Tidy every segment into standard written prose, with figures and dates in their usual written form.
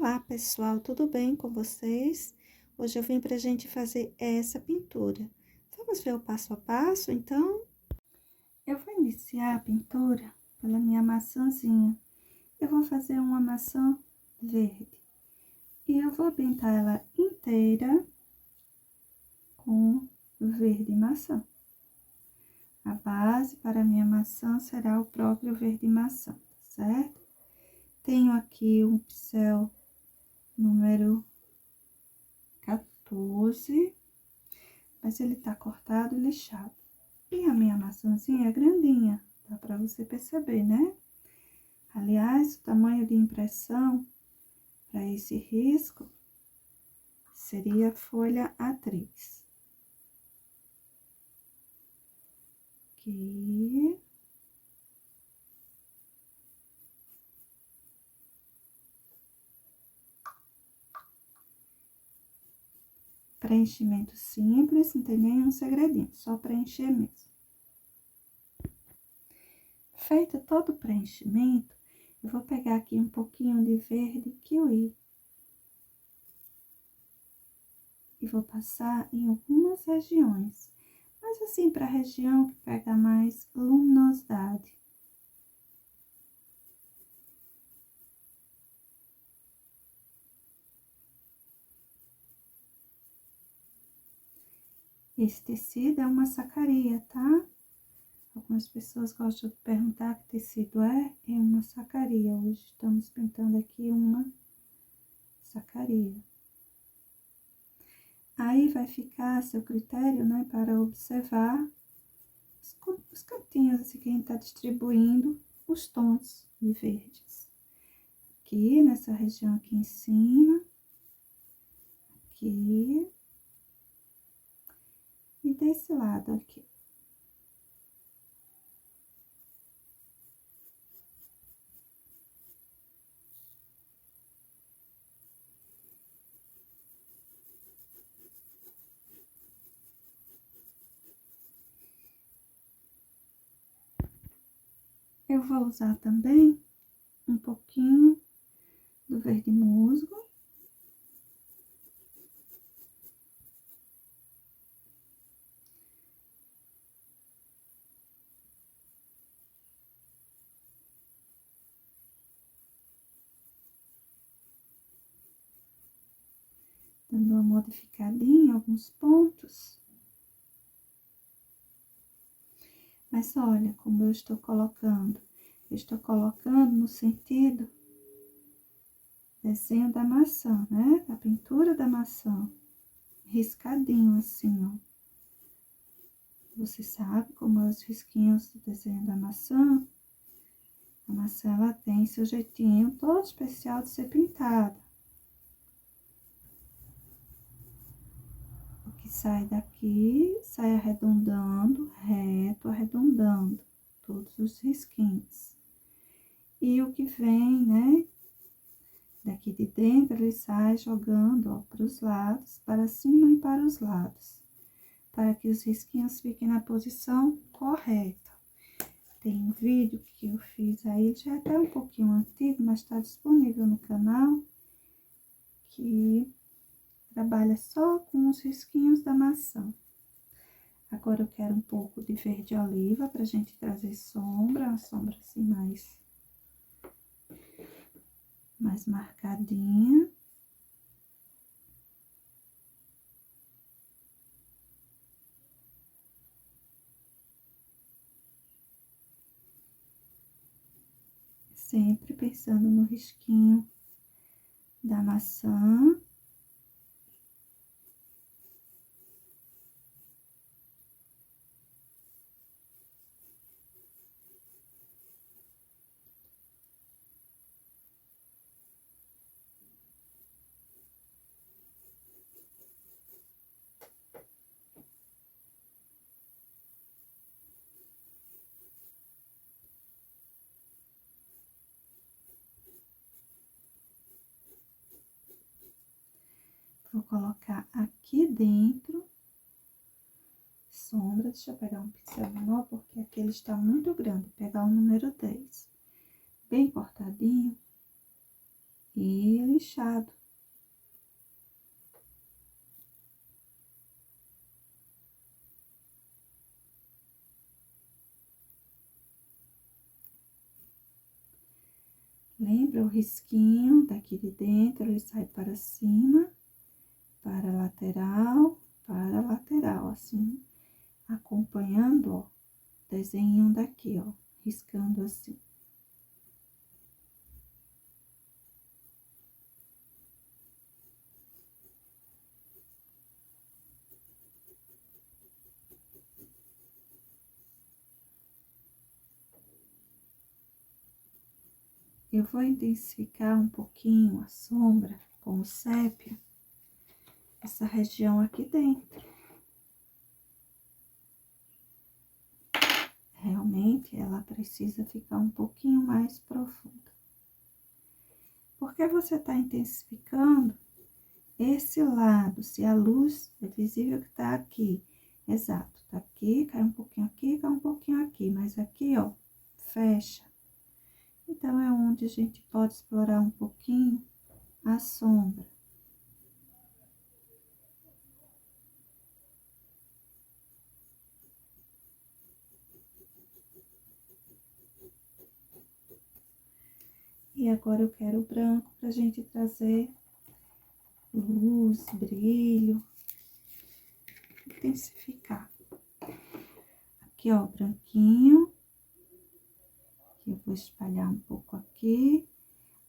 Olá, pessoal, tudo bem com vocês? Hoje eu vim para a gente fazer essa pintura. Vamos ver o passo a passo, então? Eu vou iniciar a pintura pela minha maçãzinha. Eu vou fazer uma maçã verde. E eu vou pintar ela inteira com verde maçã. A base para a minha maçã será o próprio verde maçã, certo? Tenho aqui um pincel número 14, mas ele tá cortado e lixado. E a minha maçãzinha é grandinha, dá pra você perceber, né? Aliás, o tamanho de impressão para esse risco seria folha A3. Aqui. Preenchimento simples, não tem nenhum segredinho, só preencher mesmo. Feito todo o preenchimento, eu vou pegar aqui um pouquinho de verde kiwi. E vou passar em algumas regiões, mas assim, para a região que pega mais luminosidade. Esse tecido é uma sacaria, tá? Algumas pessoas gostam de perguntar que tecido é uma sacaria. Hoje estamos pintando aqui uma sacaria. Aí vai ficar a seu critério, né, para observar os cantinhos, assim, que a gente tá distribuindo os tons de verdes. Aqui, nessa região aqui em cima, aqui, e desse lado aqui. Eu vou usar também um pouquinho do verde musgo. Dando uma modificadinha em alguns pontos. Mas olha como eu estou colocando. Eu estou colocando no sentido desenho da maçã, né? Da pintura da maçã. Riscadinho assim, ó. Você sabe como é os risquinhos do desenho da maçã? A maçã, ela tem seu jeitinho todo especial de ser pintada. O que sai daqui, sai arredondando, reto, arredondando todos os risquinhos. E o que vem, né, daqui de dentro, ele sai jogando, ó, para os lados, para cima e para os lados, para que os risquinhos fiquem na posição correta. Tem um vídeo que eu fiz aí, já é até um pouquinho antigo, mas está disponível no canal, que trabalha só com os risquinhos da maçã. Agora eu quero um pouco de verde oliva pra gente trazer sombra, uma sombra assim mais marcadinha. Sempre pensando no risquinho da maçã. Vou colocar aqui dentro sombra. Deixa eu pegar um pincel menor, porque aquele está muito grande. Pegar o número 10, bem cortadinho. e lixado. Lembra o risquinho daqui de dentro, ele sai para cima, para lateral, assim, acompanhando, ó, desenho daqui, ó, riscando assim. Eu vou intensificar um pouquinho a sombra com o sépia, essa região aqui dentro. Realmente, ela precisa ficar um pouquinho mais profunda. Porque você tá intensificando esse lado, se a luz é visível que tá aqui, exato, tá aqui, cai um pouquinho aqui, cai um pouquinho aqui, mas aqui, ó, fecha. Então, é onde a gente pode explorar um pouquinho a sombra. E agora eu quero o branco pra gente trazer luz, brilho, intensificar. Aqui, ó, branquinho. Eu vou espalhar um pouco aqui.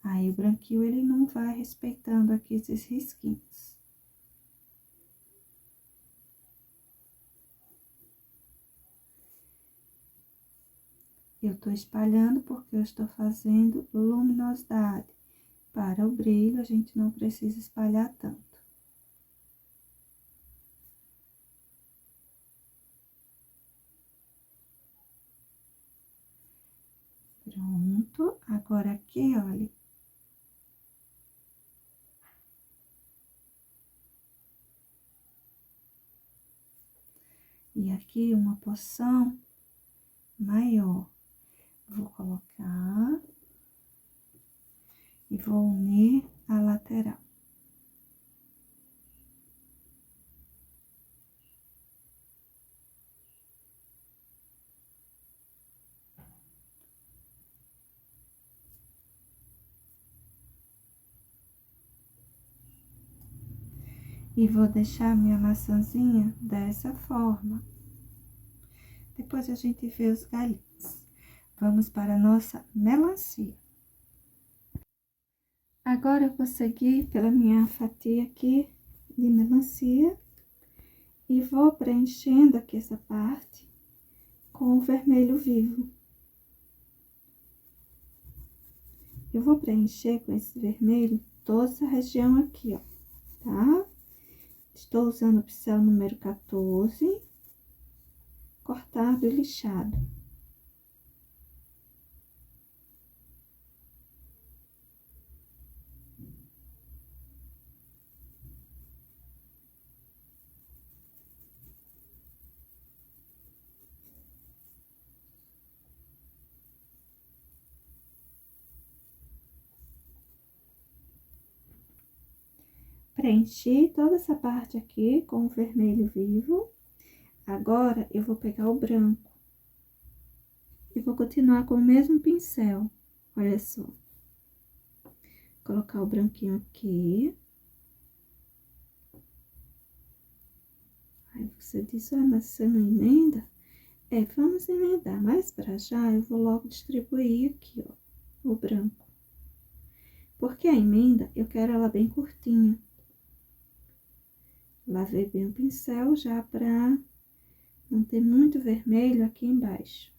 Aí, o branquinho, ele não vai respeitando aqui esses risquinhos. Eu tô espalhando porque eu estou fazendo luminosidade. Para o brilho, a gente não precisa espalhar tanto. Pronto. Agora aqui, olha. E aqui uma porção maior. Vou colocar e vou unir a lateral. E vou deixar minha maçãzinha dessa forma. Depois a gente vê os galinhos. Vamos para a nossa melancia. Agora, eu vou seguir pela minha fatia aqui de melancia. E vou preenchendo aqui essa parte com o vermelho vivo. Eu vou preencher com esse vermelho toda essa região aqui, ó, tá? Estou usando o pincel número 14, cortado e lixado. Preenchi toda essa parte aqui com o vermelho vivo. Agora, eu vou pegar o branco. E vou continuar com o mesmo pincel. Olha só. Colocar o branquinho aqui. Aí, você diz, ah, mas você não emenda? É, vamos emendar, mas pra já eu vou logo distribuir aqui, ó, o branco. Porque a emenda, eu quero ela bem curtinha. Lavei bem o pincel já pra não ter muito vermelho aqui embaixo.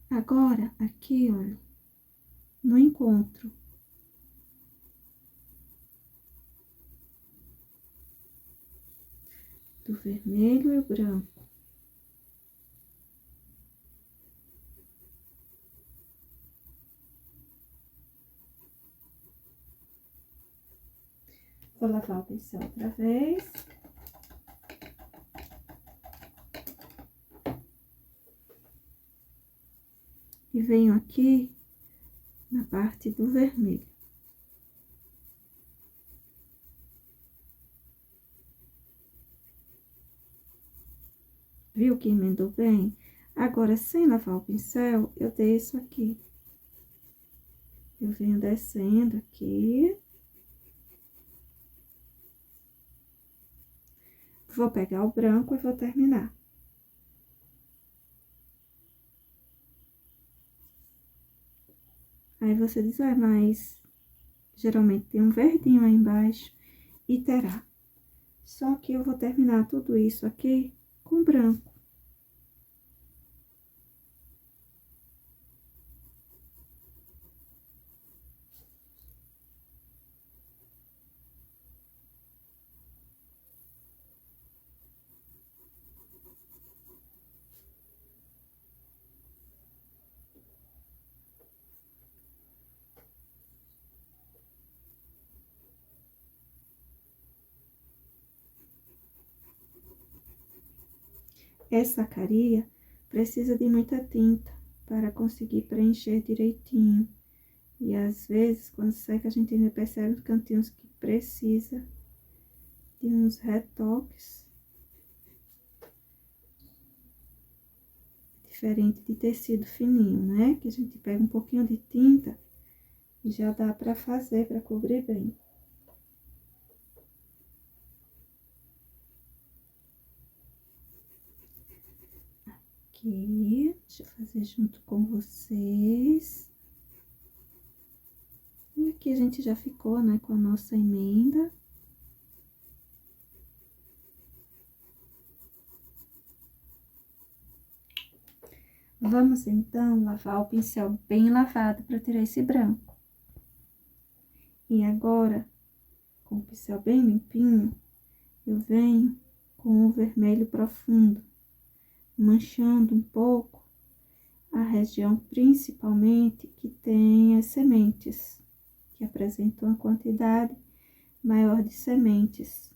Agora, aqui, olha, no encontro do vermelho e o branco, Vou lavar o pincel outra vez. E venho aqui na parte do vermelho. Viu que emendou bem? Agora, sem lavar o pincel, eu desço aqui. Eu venho descendo aqui. Vou pegar o branco e vou terminar. Aí, você diz, ah, mas geralmente tem um verdinho aí embaixo e terá. Só que eu vou terminar tudo isso aqui com branco. Essa caria precisa de muita tinta para conseguir preencher direitinho. E às vezes, quando seca, a gente ainda percebe os cantinhos que precisa de uns retoques. Diferente de tecido fininho, né? Que a gente pega um pouquinho de tinta e já dá pra fazer, pra cobrir bem. Aqui, deixa eu fazer junto com vocês. E aqui a gente já ficou, né, com a nossa emenda. Vamos, então, lavar o pincel bem lavado para tirar esse branco. E agora, com o pincel bem limpinho, eu venho com o vermelho profundo, manchando um pouco a região principalmente que tem as sementes, que apresentam uma quantidade maior de sementes.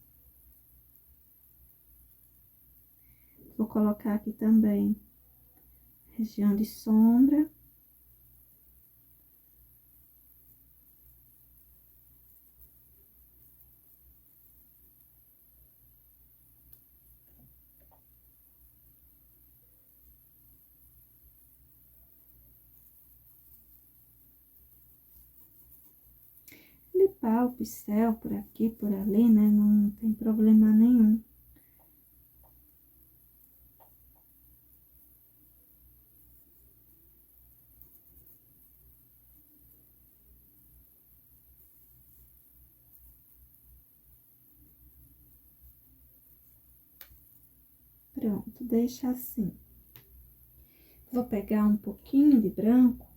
Vou colocar aqui também região de sombra. Limpar o pincel por aqui, por ali, né? Não tem problema nenhum. Pronto, deixa assim. Vou pegar um pouquinho de branco,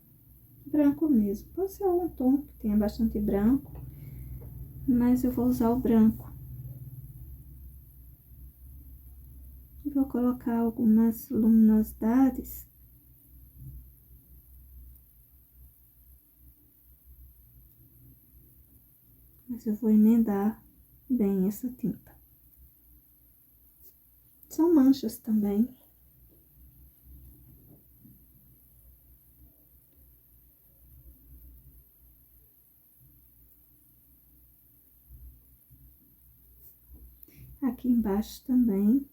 branco mesmo. Pode ser algum tom que tenha bastante branco, mas eu vou usar o branco. E vou colocar algumas luminosidades. Mas eu vou emendar bem essa tinta. São manchas também. Aqui embaixo também.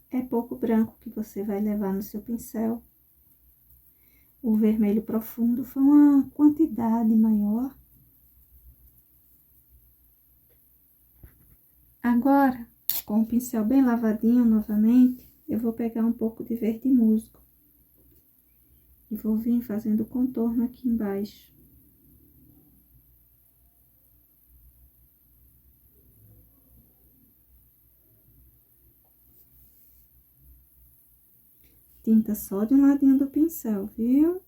É pouco branco que você vai levar no seu pincel. O vermelho profundo foi uma quantidade maior. Agora, com o pincel bem lavadinho novamente, eu vou pegar um pouco de verde musgo. E vou vir fazendo o contorno aqui embaixo. Tinta só de um ladinho do pincel, viu?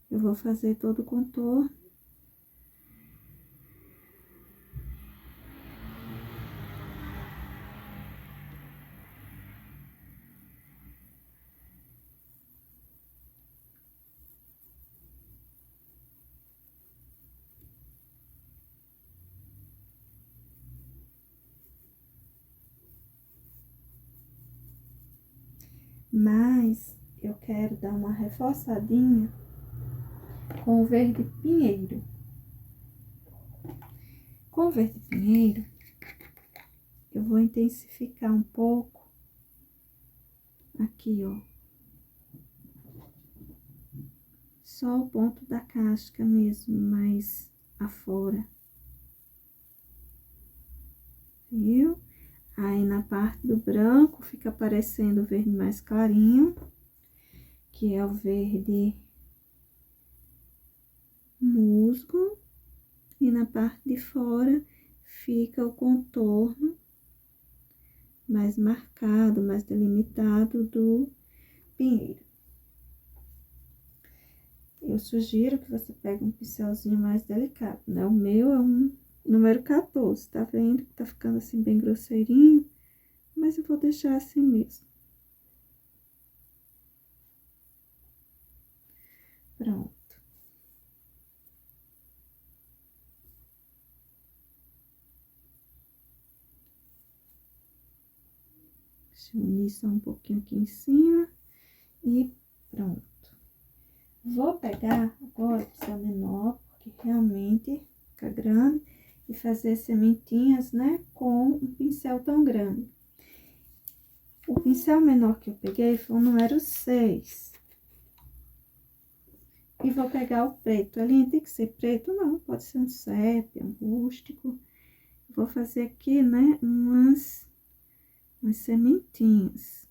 Eu vou fazer todo o contorno. Mas eu quero dar uma reforçadinha com o verde pinheiro. Com o verde pinheiro, eu vou intensificar um pouco aqui, ó. Só o ponto da casca mesmo, mais afora. Viu? Aí, na parte do branco, fica aparecendo o verde mais clarinho, que é o verde musgo. E na parte de fora, fica o contorno mais marcado, mais delimitado do pinheiro. Eu sugiro que você pegue um pincelzinho mais delicado, né? O meu é um número 14, tá vendo? Tá ficando assim bem grosseirinho, mas eu vou deixar assim mesmo. Pronto. Deixa eu unir só um pouquinho aqui em cima e pronto. Vou pegar agora o pincel menor, porque realmente fica grande, e fazer sementinhas, né, com um pincel tão grande. O pincel menor que eu peguei foi o número 6. E vou pegar o preto. Ali tem que ser preto? Não, pode ser um sépia, um rústico. Vou fazer aqui, né, umas sementinhas.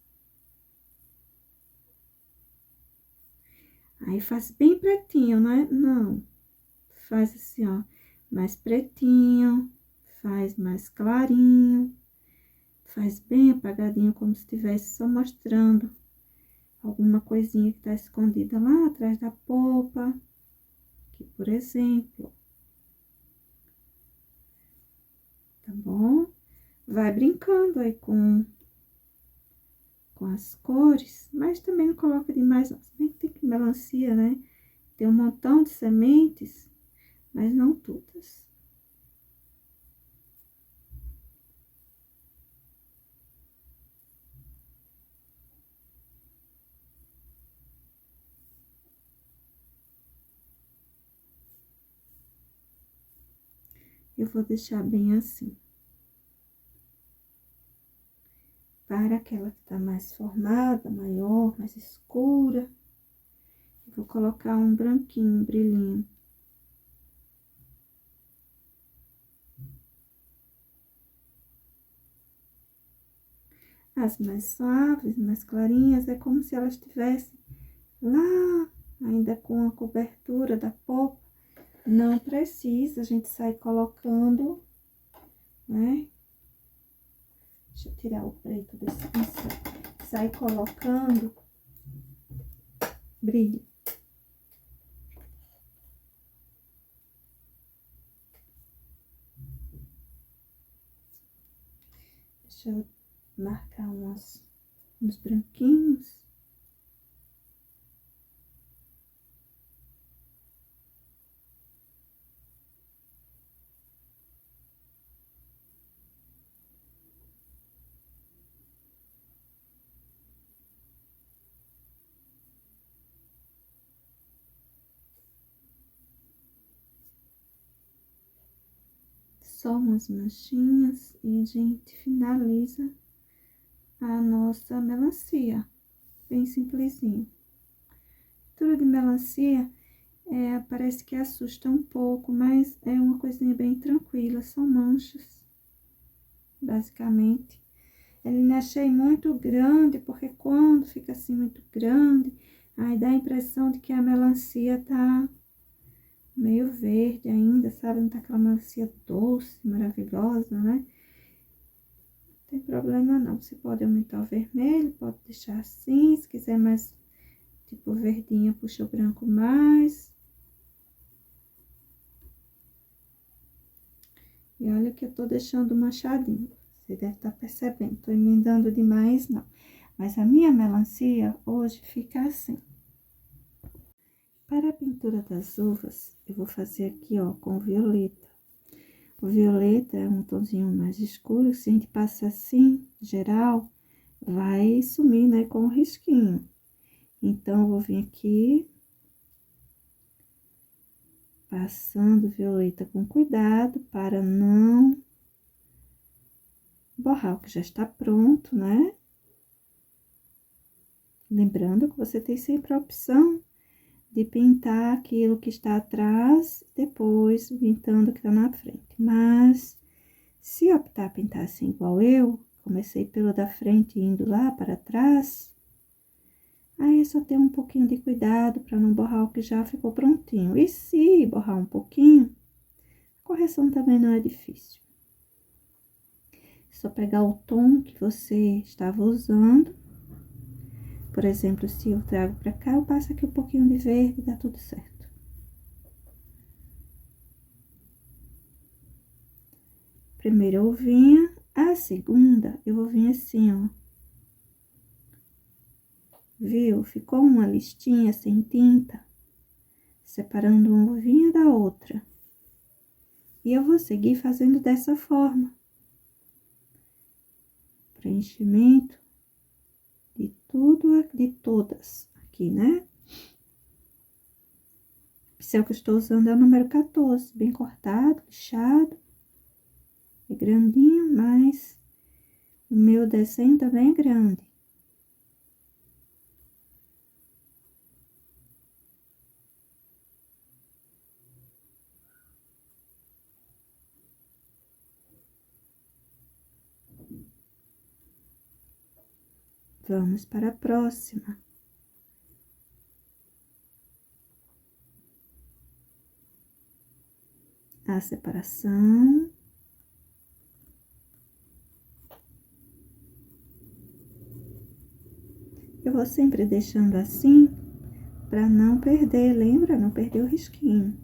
Aí, faz bem pretinho, né? Não. Faz assim, ó, mais pretinho, faz mais clarinho, faz bem apagadinho, como se estivesse só mostrando alguma coisinha que tá escondida lá atrás da polpa. Aqui, por exemplo. Tá bom? Vai brincando aí com as cores, mas também não coloca demais, não. Se bem que tem que melancia, né? Tem um montão de sementes, mas não todas. Eu vou deixar bem assim. Para aquela que tá mais formada, maior, mais escura, eu vou colocar um branquinho, um brilhinho. As mais suaves, mais clarinhas, é como se elas estivessem lá, ainda com a cobertura da polpa. Não precisa a gente sair colocando, né? Deixa eu tirar o preto desse pincel. Sai colocando brilho. Deixa eu marcar uns branquinhos. Só umas manchinhas e a gente finaliza a nossa melancia. Bem simplesinho. Textura de melancia parece que assusta um pouco, mas é uma coisinha bem tranquila, são manchas, basicamente. Eu não achei muito grande, porque quando fica assim muito grande, aí dá a impressão de que a melancia tá meio verde ainda, sabe? Não tá aquela melancia doce, maravilhosa, né? Não tem problema não. Você pode aumentar o vermelho, pode deixar assim. Se quiser mais tipo verdinha, puxa o branco mais. E olha que eu tô deixando manchadinho. Você deve estar percebendo. Tô emendando demais, não. Mas a minha melancia hoje fica assim. Para a pintura das uvas, eu vou fazer aqui, ó, com violeta. O violeta é um tonzinho mais escuro. Se a gente passa assim, geral, vai sumir, né, com o risquinho. Então, eu vou vir aqui, passando violeta com cuidado, para não borrar o que já está pronto, né? Lembrando que você tem sempre a opção de pintar aquilo que está atrás, depois pintando o que está na frente. Mas, se optar a pintar assim igual eu, comecei pelo da frente indo lá para trás, aí é só ter um pouquinho de cuidado para não borrar o que já ficou prontinho. E se borrar um pouquinho, a correção também não é difícil. É só pegar o tom que você estava usando. Por exemplo, se eu trago para cá, eu passo aqui um pouquinho de verde e dá tudo certo. Primeiro eu vinha, a segunda eu vou vir assim, ó. Viu? Ficou uma listinha sem tinta, separando uma uvinha da outra. E eu vou seguir fazendo dessa forma. Preenchimento de tudo, de todas aqui, né? O pincel que eu estou usando é o número 14, bem cortado, lixado. É grandinho, mas o meu desenho também é grande. Vamos para a próxima. A separação. Eu vou sempre deixando assim, para não perder, lembra? Não perder o risquinho.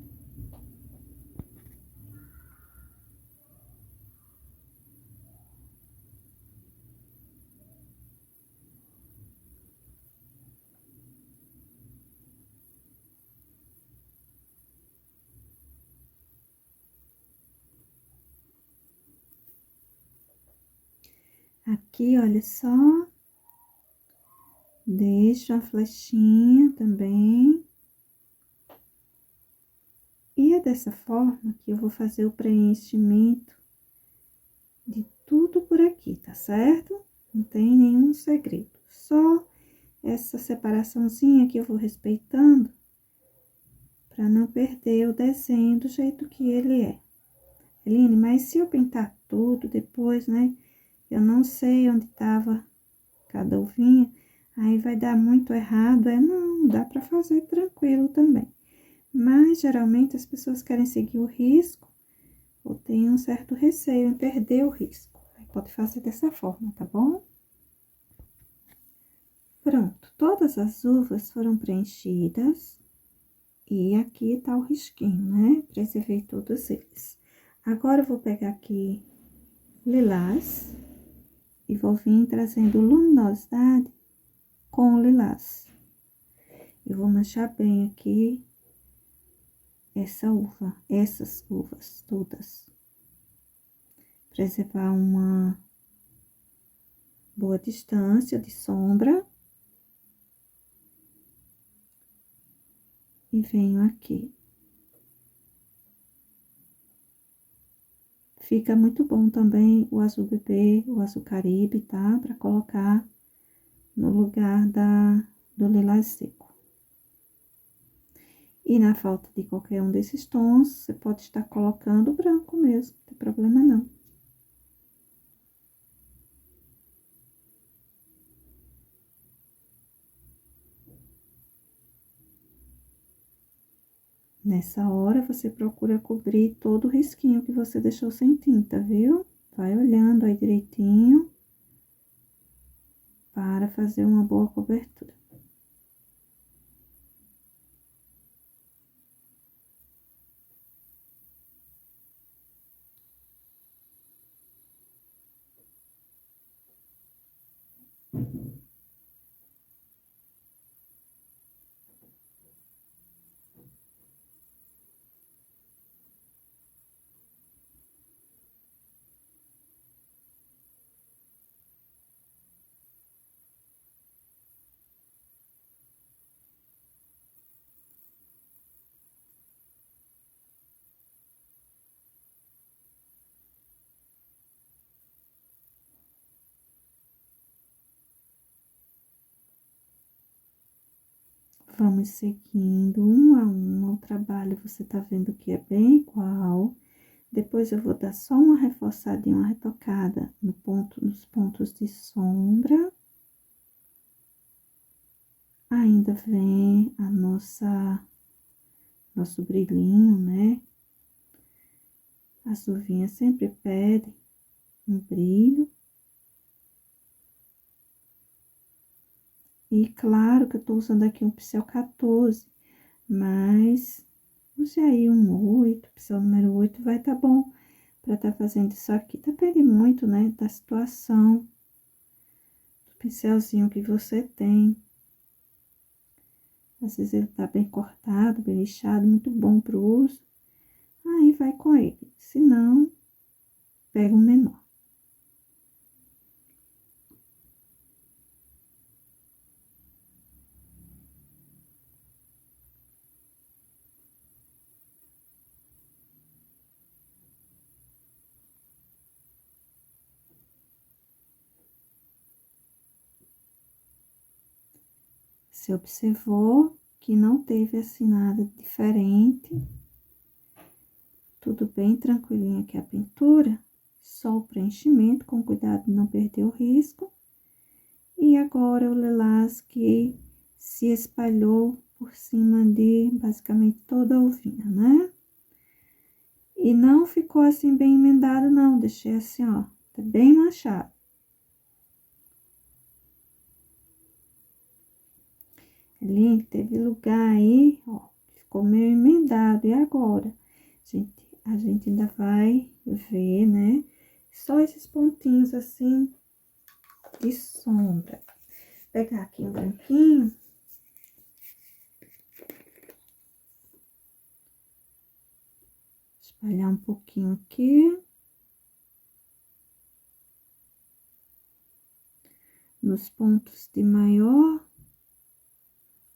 Aqui, olha só. Deixo a flechinha também. E é dessa forma que eu vou fazer o preenchimento de tudo por aqui, tá certo? Não tem nenhum segredo. Só essa separaçãozinha que eu vou respeitando para não perder o desenho do jeito que ele é. Eline, mas se eu pintar tudo depois, né? Eu não sei onde tava cada uvinha, aí vai dar muito errado. Não, dá para fazer tranquilo também. Mas, geralmente, as pessoas querem seguir o risco ou tem um certo receio em perder o risco. Aí pode fazer dessa forma, tá bom? Pronto, todas as uvas foram preenchidas. E aqui tá o risquinho, né? Preservei todos eles. Agora, eu vou pegar aqui lilás e vou vir trazendo luminosidade com o lilás. Eu vou manchar bem aqui essas uvas todas. Preservar uma boa distância de sombra. E venho aqui. Fica muito bom também o azul bebê, o azul caribe, tá? Pra colocar no lugar do lilás seco. E na falta de qualquer um desses tons, você pode estar colocando branco mesmo, não tem problema não. Nessa hora, você procura cobrir todo o risquinho que você deixou sem tinta, viu? Vai olhando aí direitinho para fazer uma boa cobertura. Vamos seguindo um a um o trabalho, você tá vendo que é bem igual. Depois eu vou dar só uma reforçadinha, uma retocada no ponto, nos pontos de sombra. Ainda vem a nosso brilhinho, né? As uvinhas sempre pedem um brilho. E claro que eu tô usando aqui um pincel 14, mas use aí um 8, pincel número 8 vai tá bom para tá fazendo isso aqui. Depende muito, né, da situação, do pincelzinho que você tem. Às vezes ele tá bem cortado, bem lixado, muito bom pro uso. Aí vai com ele. Se não, pega um menor. Você observou que não teve assim nada diferente. Tudo bem tranquilinho aqui a pintura. Só o preenchimento, com cuidado de não perder o risco. E agora o lilás que se espalhou por cima de basicamente toda a uvinha, né? E não ficou assim bem emendado, não. Deixei assim, ó, tá bem manchado. Ali teve lugar aí, ó, ficou meio emendado. E agora? A gente ainda vai ver, né? Só esses pontinhos assim de sombra. Vou pegar aqui um branquinho. Espalhar um pouquinho aqui. Nos pontos de maior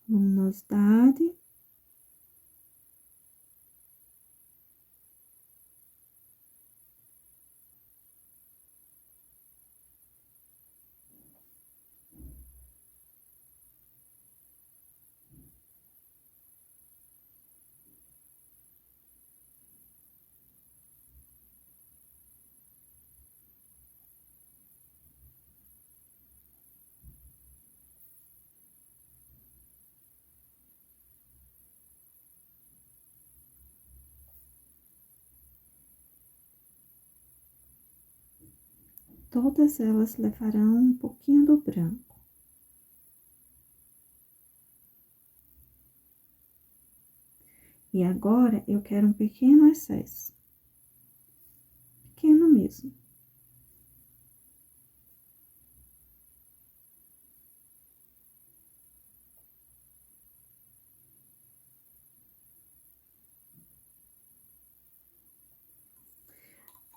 luminosidade. Todas elas levarão um pouquinho do branco. E agora, eu quero um pequeno excesso. Pequeno mesmo.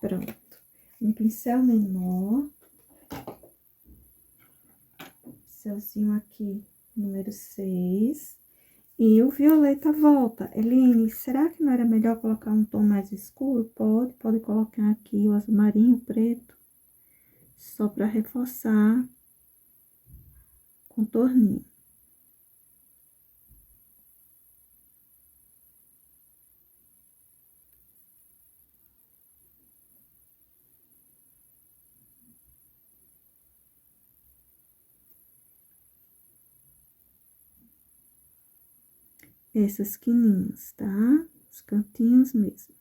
Pronto. Um pincel menor. Pincelzinho aqui, número 6. E o violeta volta. Eline, será que não era melhor colocar um tom mais escuro? Pode colocar aqui o azul marinho, o preto. Só para reforçar o contorninho. Essas quininhas, tá? Os cantinhos mesmo.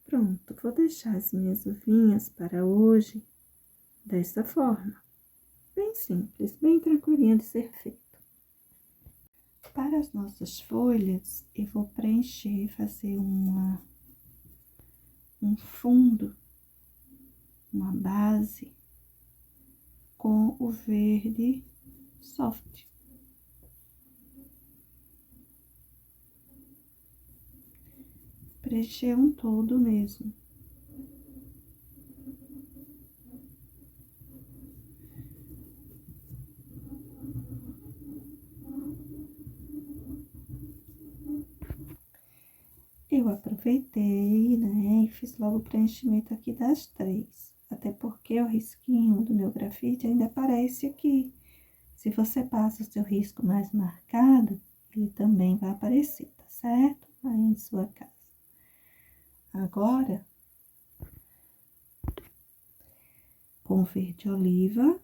Pronto, vou deixar as minhas uvinhas para hoje dessa forma. Bem simples, bem tranquilinha de ser feito. Para as nossas folhas, eu vou preencher, fazer um fundo, uma base com o verde soft. Preencher um todo mesmo. Eu aproveitei, né, e fiz logo o preenchimento aqui das 3. Até porque o risquinho do meu grafite ainda aparece aqui. Se você passa o seu risco mais marcado, ele também vai aparecer, tá certo? Aí em sua casa. Agora, com verde oliva,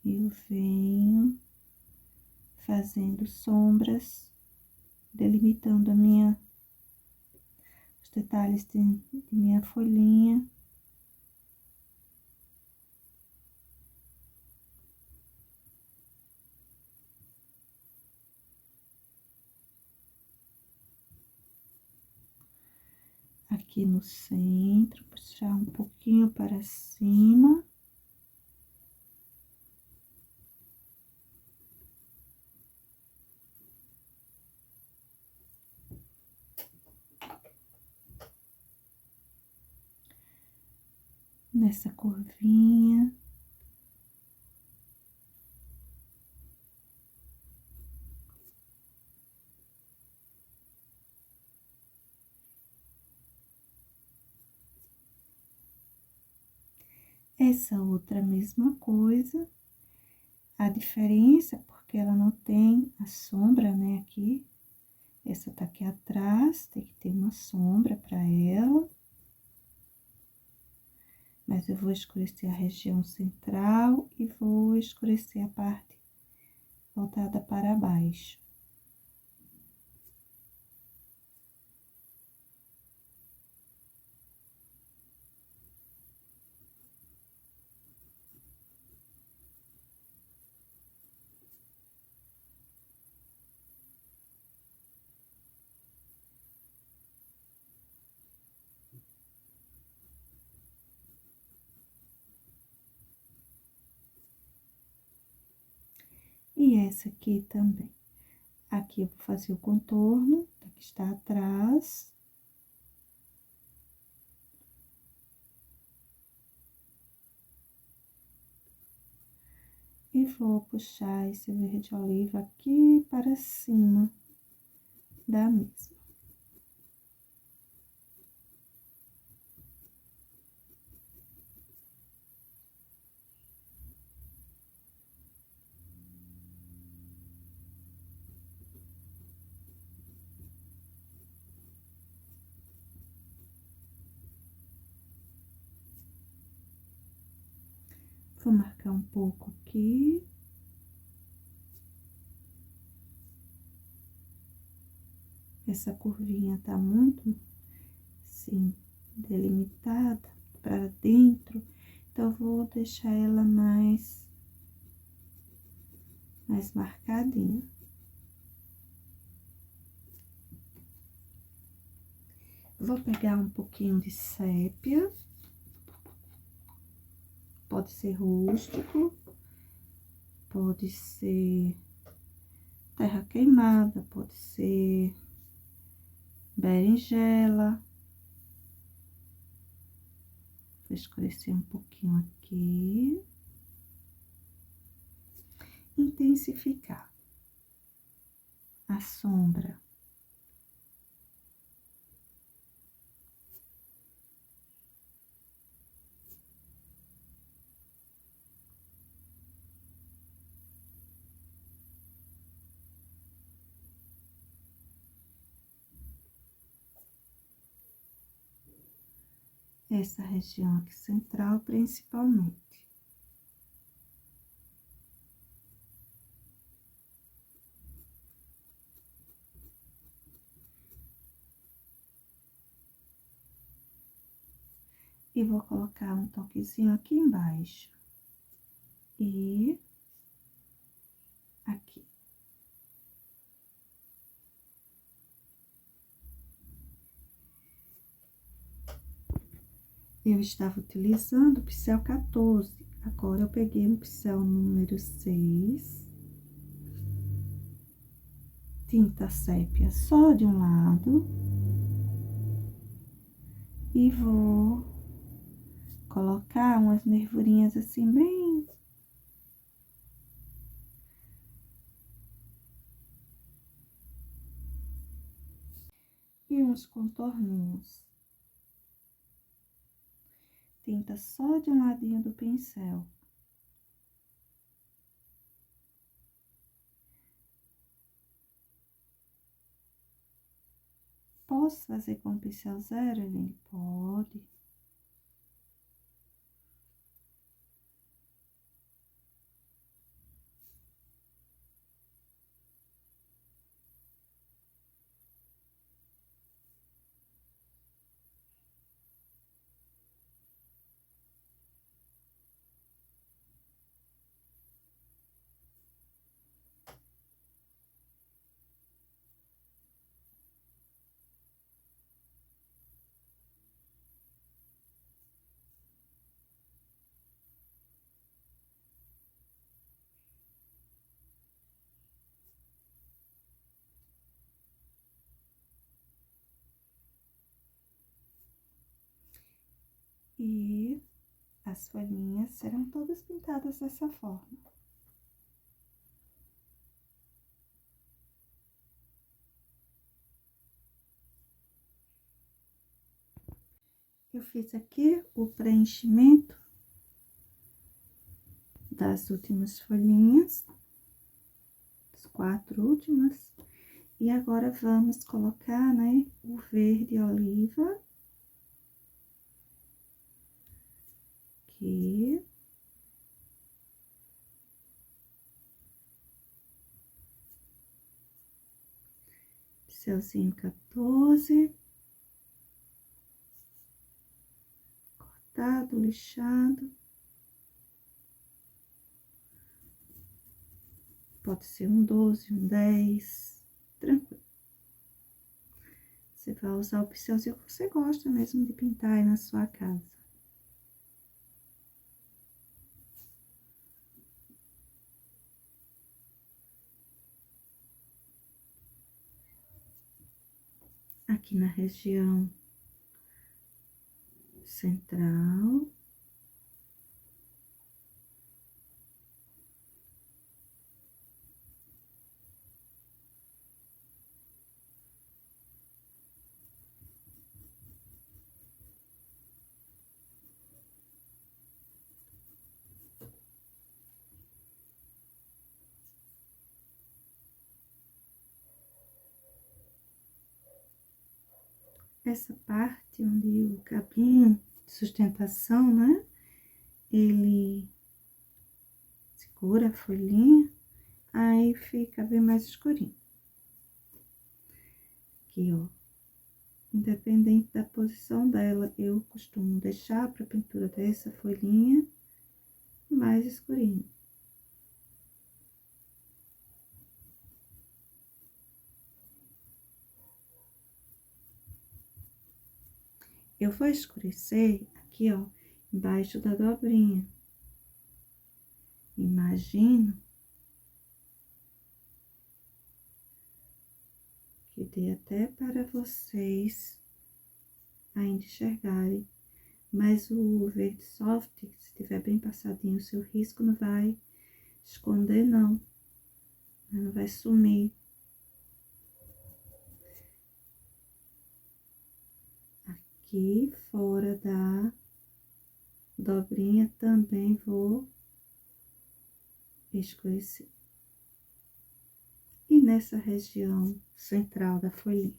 eu venho fazendo sombras, delimitando os detalhes de minha folhinha. Aqui no centro, puxar um pouquinho para cima. Nessa curvinha. Essa outra mesma coisa, a diferença, porque ela não tem a sombra, né, aqui. Essa tá aqui atrás, tem que ter uma sombra para ela. Mas eu vou escurecer a região central e vou escurecer a parte voltada para baixo. E essa aqui também. Aqui eu vou fazer o contorno, que está atrás. E vou puxar esse verde oliva aqui para cima da mesma. Vou marcar um pouco aqui. Essa curvinha tá muito, assim, delimitada para dentro, então, vou deixar ela mais marcadinha. Vou pegar um pouquinho de sépia. Pode ser rústico, pode ser terra queimada, pode ser berinjela. Vou escurecer um pouquinho aqui. Intensificar a sombra. Essa região aqui central, principalmente. E vou colocar um toquezinho aqui embaixo. E aqui. eu estava utilizando o pincel 14. Agora, eu peguei no pincel número 6. Tinta sépia só de um lado. E vou colocar umas nervurinhas assim, bem... E uns contorninhos. Tinta só de um ladinho do pincel. Posso fazer com pincel zero, Eline? Pode. E as folhinhas serão todas pintadas dessa forma. Eu fiz aqui o preenchimento das últimas folhinhas, as 4 últimas. E agora, vamos colocar, né, o verde oliva. Aqui. Pincelzinho 14. Cortado, lixado. Pode ser um 12, um 10, tranquilo. Você vai usar o pincelzinho que você gosta mesmo de pintar aí na sua casa. Aqui na região central. Essa parte onde o cabinho de sustentação, né? Ele segura a folhinha, aí fica bem mais escurinho. Aqui, ó. Independente da posição dela, eu costumo deixar para pintura dessa folhinha mais escurinho. Eu vou escurecer aqui, ó, embaixo da dobrinha. Imagino que dê até para vocês ainda enxergarem. Mas o verde soft, se estiver bem passadinho, o seu risco não vai esconder, não. Não vai sumir. Aqui fora da dobrinha também vou escurecer. E nessa região central da folhinha.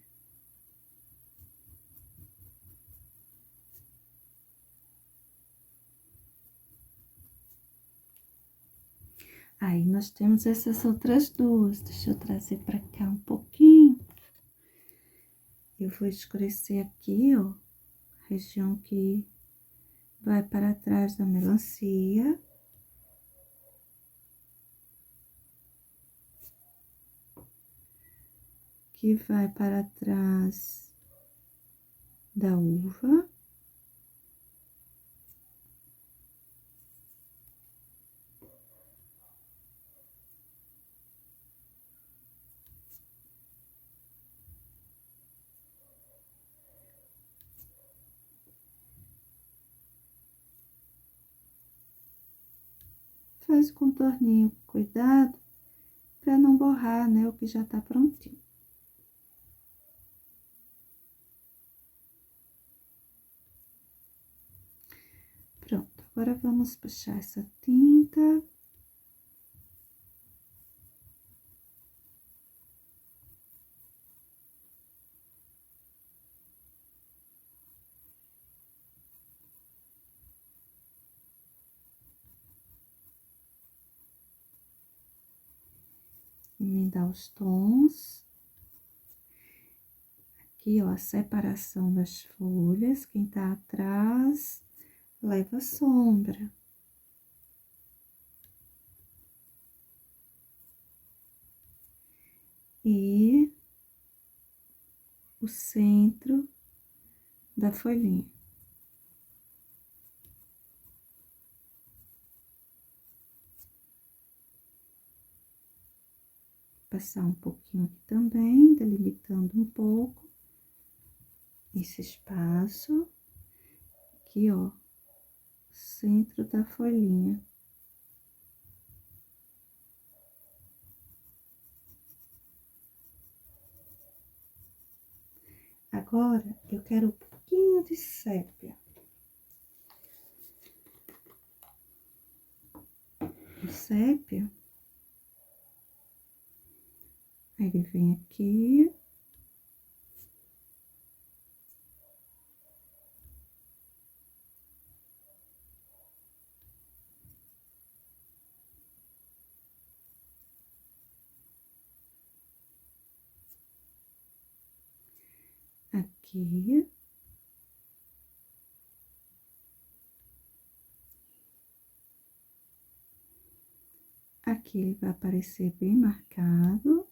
Aí, nós temos essas outras duas. Deixa eu trazer pra cá um pouquinho. Eu vou escurecer aqui, ó, a região que vai para trás da melancia. Que vai para trás da uva. Faz o contorninho com cuidado, para não borrar, né, o que já tá prontinho. Pronto, agora vamos puxar essa tinta. Emendar os tons. Aqui, ó, a separação das folhas, quem tá atrás leva sombra. E o centro da folhinha. Passar um pouquinho aqui também, delimitando um pouco esse espaço. Aqui, ó, centro da folhinha. Agora, eu quero um pouquinho de sépia. O sépia, aí ele vem aqui. Aqui. Aqui ele vai aparecer bem marcado.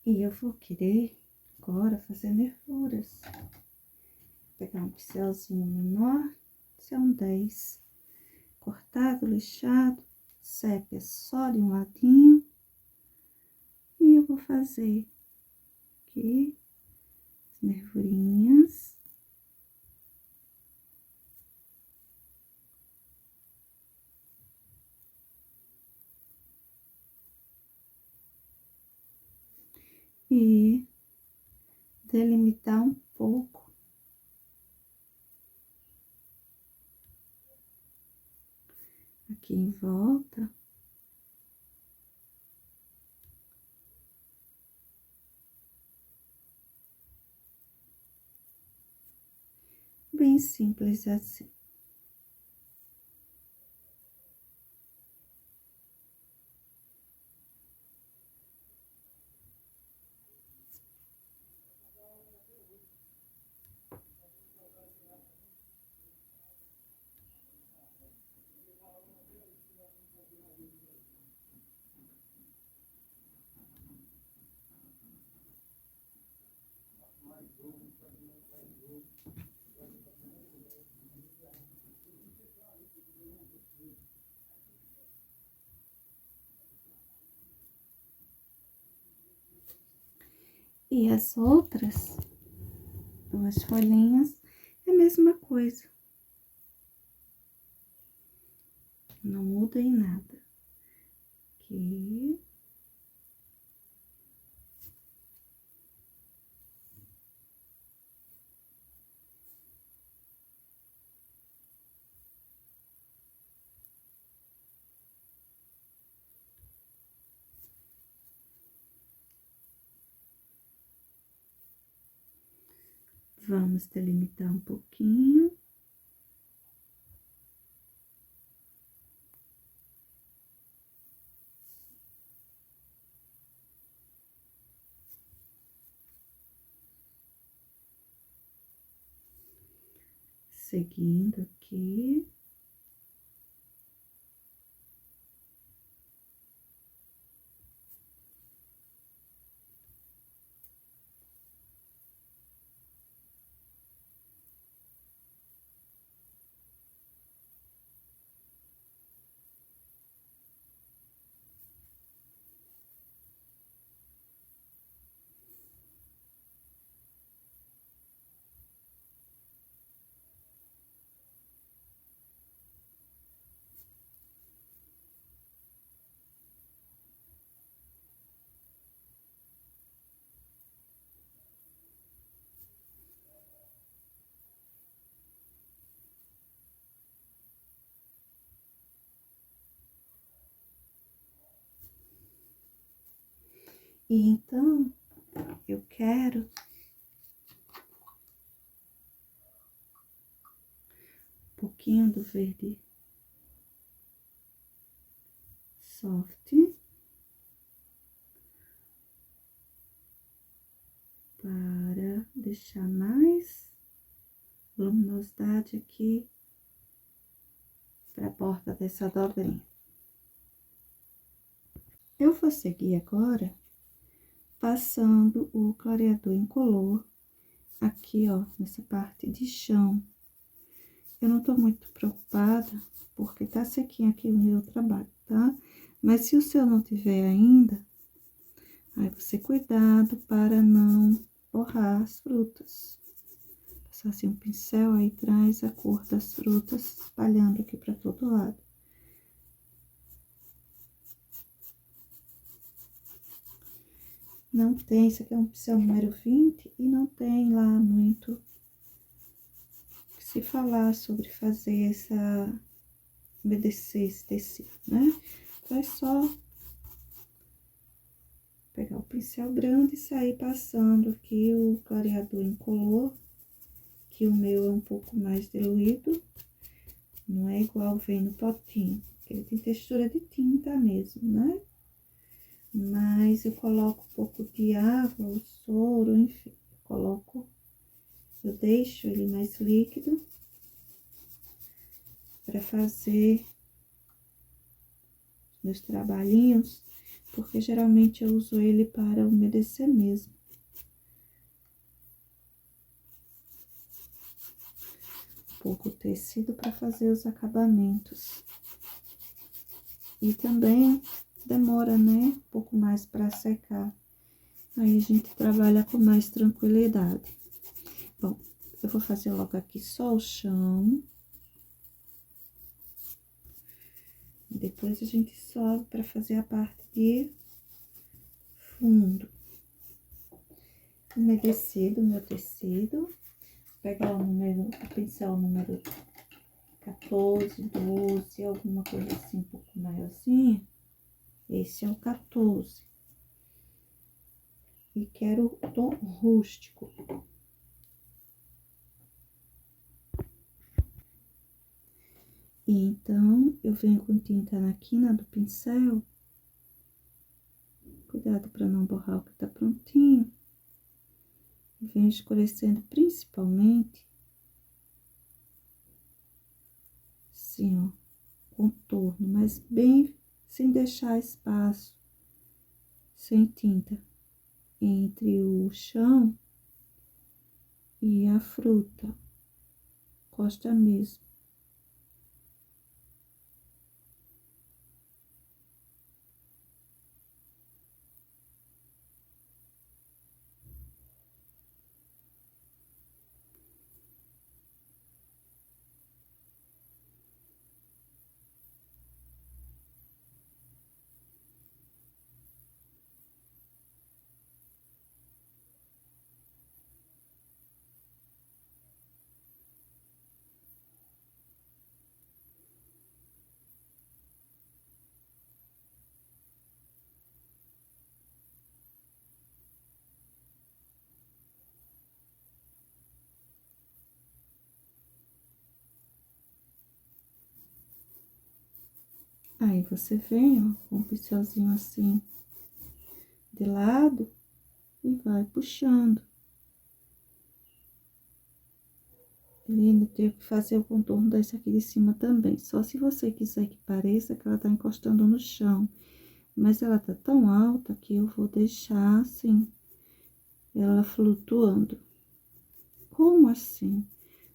E eu vou querer agora fazer nervuras. Vou pegar um pincelzinho menor, esse é um 10. Cortado, lixado, sépia só de um ladinho. E eu vou fazer aqui as nervurinhas. E delimitar um pouco aqui em volta. Bem simples assim. E as outras duas folhinhas é a mesma coisa. Não muda em nada. Aqui. Vamos delimitar um pouquinho. Seguindo aqui. E então, eu quero um pouquinho do verde soft para deixar mais luminosidade aqui para a borda dessa dobrinha. Eu vou seguir agora passando o clareador incolor aqui, ó, nessa parte de chão. Eu não tô muito preocupada, porque tá sequinho aqui o meu trabalho, tá? Mas se o seu não tiver ainda, aí você cuidado para não borrar as frutas. Passar assim um pincel, aí traz a cor das frutas espalhando aqui para todo lado. Não tem, esse aqui é um pincel número 20 e não tem lá muito que se falar sobre fazer umedecer esse tecido, né? Então, é só pegar o pincel grande e sair passando aqui o clareador incolor, que o meu é um pouco mais diluído, não é igual vem no potinho, que ele tem textura de tinta mesmo, né? Mas eu coloco um pouco de água, o soro, enfim, eu deixo ele mais líquido para fazer meus trabalhinhos, porque geralmente eu uso ele para umedecer mesmo. Pouco tecido para fazer os acabamentos. E também demora, né, um pouco mais para secar. Aí a gente trabalha com mais tranquilidade. Bom, eu vou fazer logo aqui só o chão. Depois a gente sobe para fazer a parte de fundo. Umedecer do meu tecido. Pegar o pincel número 14, 12, alguma coisa assim, um pouco maiorzinha. Esse é o 14. E quero o tom rústico. E então, eu venho com tinta na quina do pincel. Cuidado para não borrar o que tá prontinho. E venho escurecendo principalmente, assim, ó, contorno, mas bem sem deixar espaço, sem tinta, entre o chão e a fruta, costa mesmo. Aí, você vem, ó, com o pincelzinho assim, de lado, e vai puxando. E ainda tenho que fazer o contorno desse aqui de cima também. Só se você quiser que pareça que ela tá encostando no chão. Mas ela tá tão alta que eu vou deixar assim, ela flutuando. Como assim?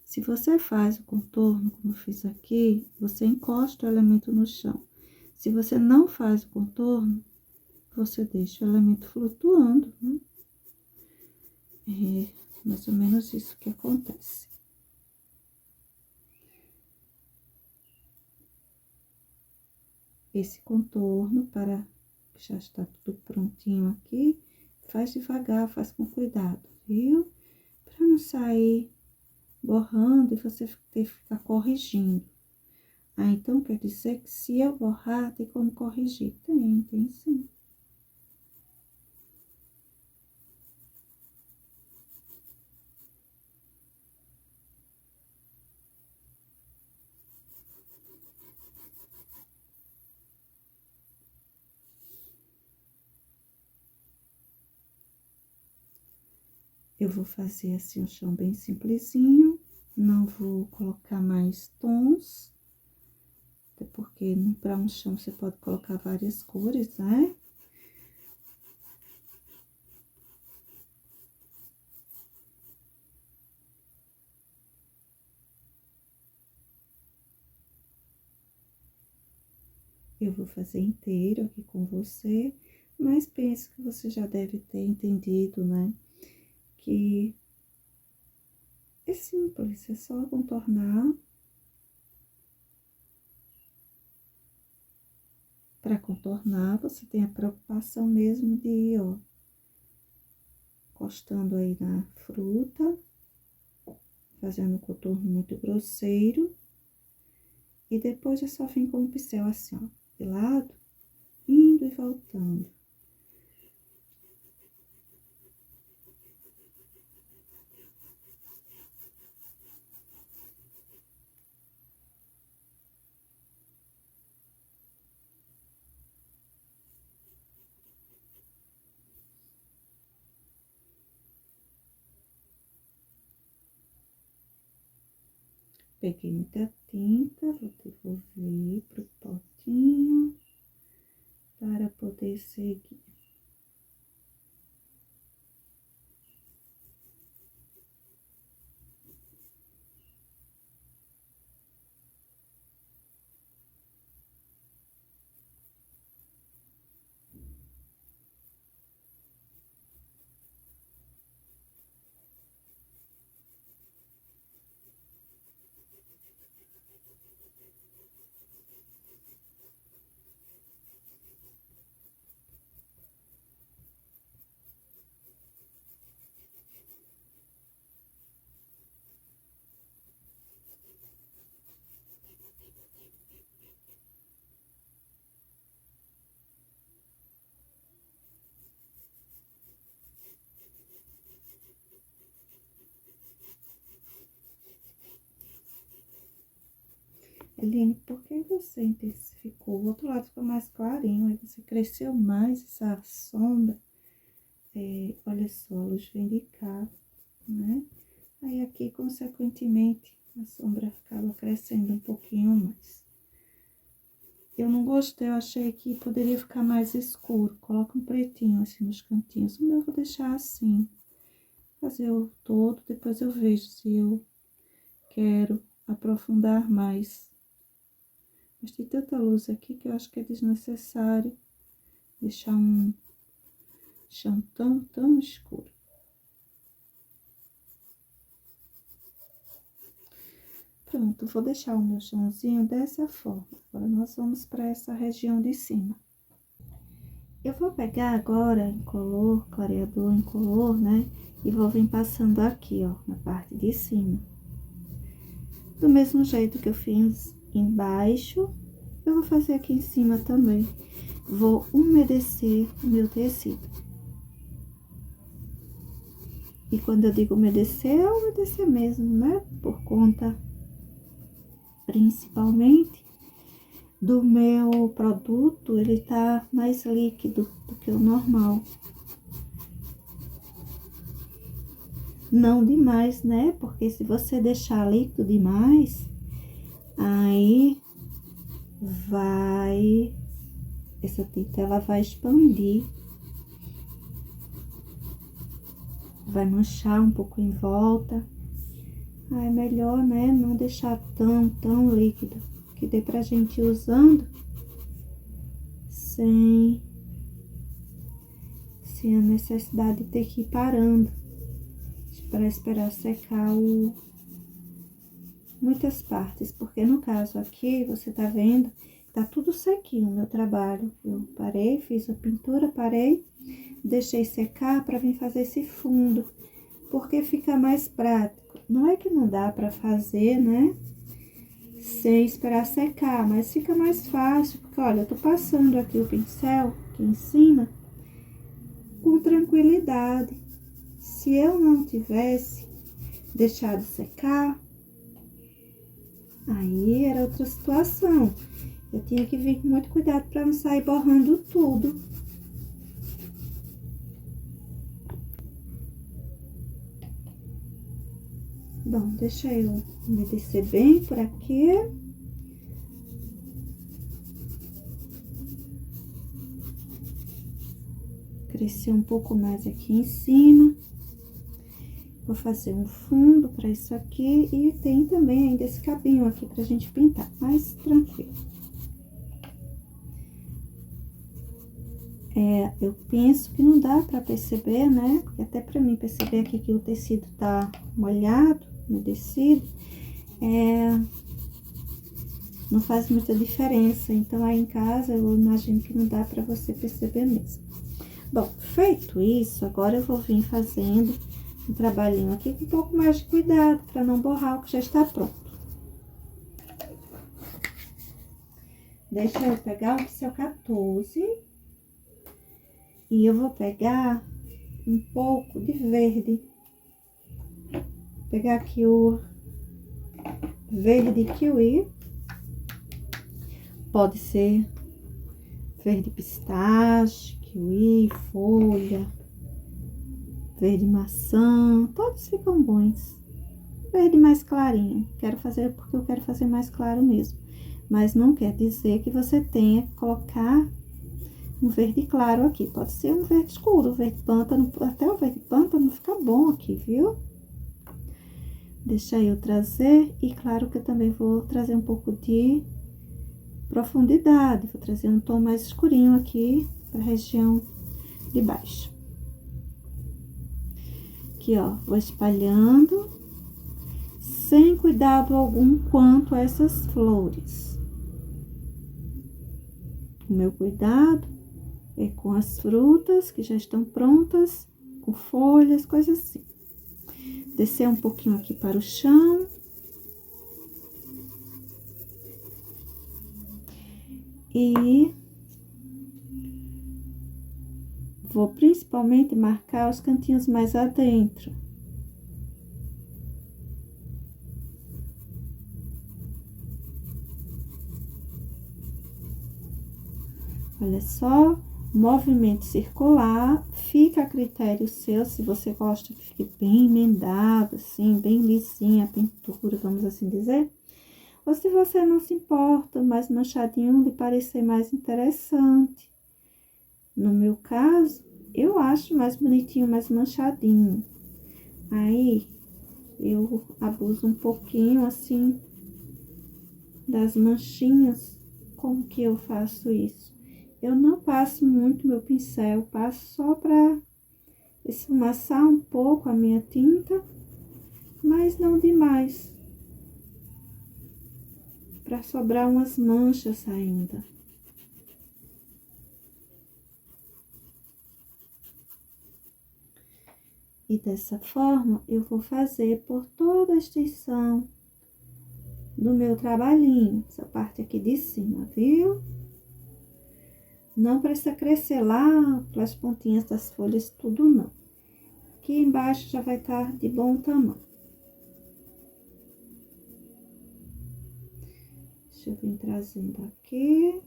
Se você faz o contorno, como eu fiz aqui, você encosta o elemento no chão. Se você não faz o contorno, você deixa o elemento flutuando, né? É mais ou menos isso que acontece. Esse contorno, para já está tudo prontinho aqui, faz devagar, faz com cuidado, viu? Para não sair borrando e você ter que ficar corrigindo. Ah, então quer dizer que se eu borrar, tem como corrigir? Tem sim. Eu vou fazer assim um chão bem simplesinho, não vou colocar mais tons, até porque para um chão você pode colocar várias cores, né? Eu vou fazer inteiro aqui com você, mas penso que você já deve ter entendido, né? Que é simples, é só contornar. Para contornar, você tem a preocupação mesmo de ir, ó, encostando aí na fruta, fazendo um contorno muito grosseiro. E depois é só vir com o pincel assim, ó, de lado, indo e voltando. Peguei muita tinta, vou devolver pro potinho para poder seguir. Eline, por que você intensificou? O outro lado ficou mais clarinho, aí você cresceu mais essa sombra. Olha só, a luz vem de cá, né? Aí aqui, consequentemente, a sombra acaba crescendo um pouquinho mais. Eu não gostei, eu achei que poderia ficar mais escuro. Coloca um pretinho assim nos cantinhos. O meu eu vou deixar assim. Fazer o todo, depois eu vejo se eu quero aprofundar mais. Mas tem tanta luz aqui que eu acho que é desnecessário deixar um chão tão escuro. Pronto, vou deixar o meu chãozinho dessa forma. Agora, nós vamos para essa região de cima. Eu vou pegar agora incolor, clareador incolor, né? E vou vir passando aqui, ó, na parte de cima. Do mesmo jeito que eu fiz embaixo, eu vou fazer aqui em cima também. Vou umedecer o meu tecido. E quando eu digo umedecer, é umedecer mesmo, né? Por conta, principalmente, do meu produto, ele tá mais líquido do que o normal. Não demais, né? Porque se você deixar líquido demais, aí essa tinta ela vai expandir, vai manchar um pouco em volta. Aí é melhor, né, não deixar tão líquido, que dê pra gente ir usando sem a necessidade de ter que ir parando para esperar secar muitas partes, porque no caso aqui, você tá vendo, tá tudo sequinho o meu trabalho. Eu parei, fiz a pintura, parei, deixei secar para vir fazer esse fundo, porque fica mais prático. Não é que não dá para fazer, né, sem esperar secar, mas fica mais fácil, porque olha, eu tô passando aqui o pincel aqui em cima com tranquilidade. Se eu não tivesse deixado secar, aí era outra situação. Eu tinha que vir com muito cuidado para não sair borrando tudo. Bom, deixa eu umedecer bem por aqui. Crescer um pouco mais aqui em cima. Vou fazer um fundo para isso aqui e tem também ainda esse cabinho aqui pra gente pintar, mais tranquilo. Eu penso que não dá pra perceber, né? Porque até pra mim perceber aqui que o tecido tá molhado, umedecido, não faz muita diferença. Então, aí em casa, eu imagino que não dá pra você perceber mesmo. Bom, feito isso, agora eu vou vir fazendo um trabalhinho aqui com um pouco mais de cuidado, pra não borrar o que já está pronto. Deixa eu pegar o pincel 14 e eu vou pegar um pouco de verde. Vou pegar aqui o verde kiwi. Pode ser verde pistache, kiwi, folha, verde maçã, todos ficam bons. Verde mais clarinho, quero fazer porque eu quero fazer mais claro mesmo. Mas não quer dizer que você tenha que colocar um verde claro aqui. Pode ser um verde escuro, verde pântano, até o verde pântano fica bom aqui, viu? Deixa eu trazer, e claro que eu também vou trazer um pouco de profundidade. Vou trazer um tom mais escurinho aqui para a região de baixo. Aqui, ó, vou espalhando, sem cuidado algum quanto a essas flores. O meu cuidado é com as frutas que já estão prontas, com folhas, coisas assim. Descer um pouquinho aqui para o chão. E vou principalmente marcar os cantinhos mais adentro. Olha só, movimento circular, fica a critério seu, se você gosta que fique bem emendado, assim, bem lisinha a pintura, vamos assim dizer. Ou se você não se importa, mais manchadinho lhe parecer mais interessante. No meu caso, eu acho mais bonitinho, mais manchadinho. Aí, eu abuso um pouquinho, assim, das manchinhas. Como que eu faço isso? Eu não passo muito meu pincel, passo só para esfumaçar um pouco a minha tinta, mas não demais, para sobrar umas manchas ainda. E dessa forma, eu vou fazer por toda a extensão do meu trabalhinho, essa parte aqui de cima, viu? Não precisa crescer lá pelas pontinhas das folhas, tudo não. Aqui embaixo já vai estar de bom tamanho. Deixa Deixa eu vir trazendo aqui.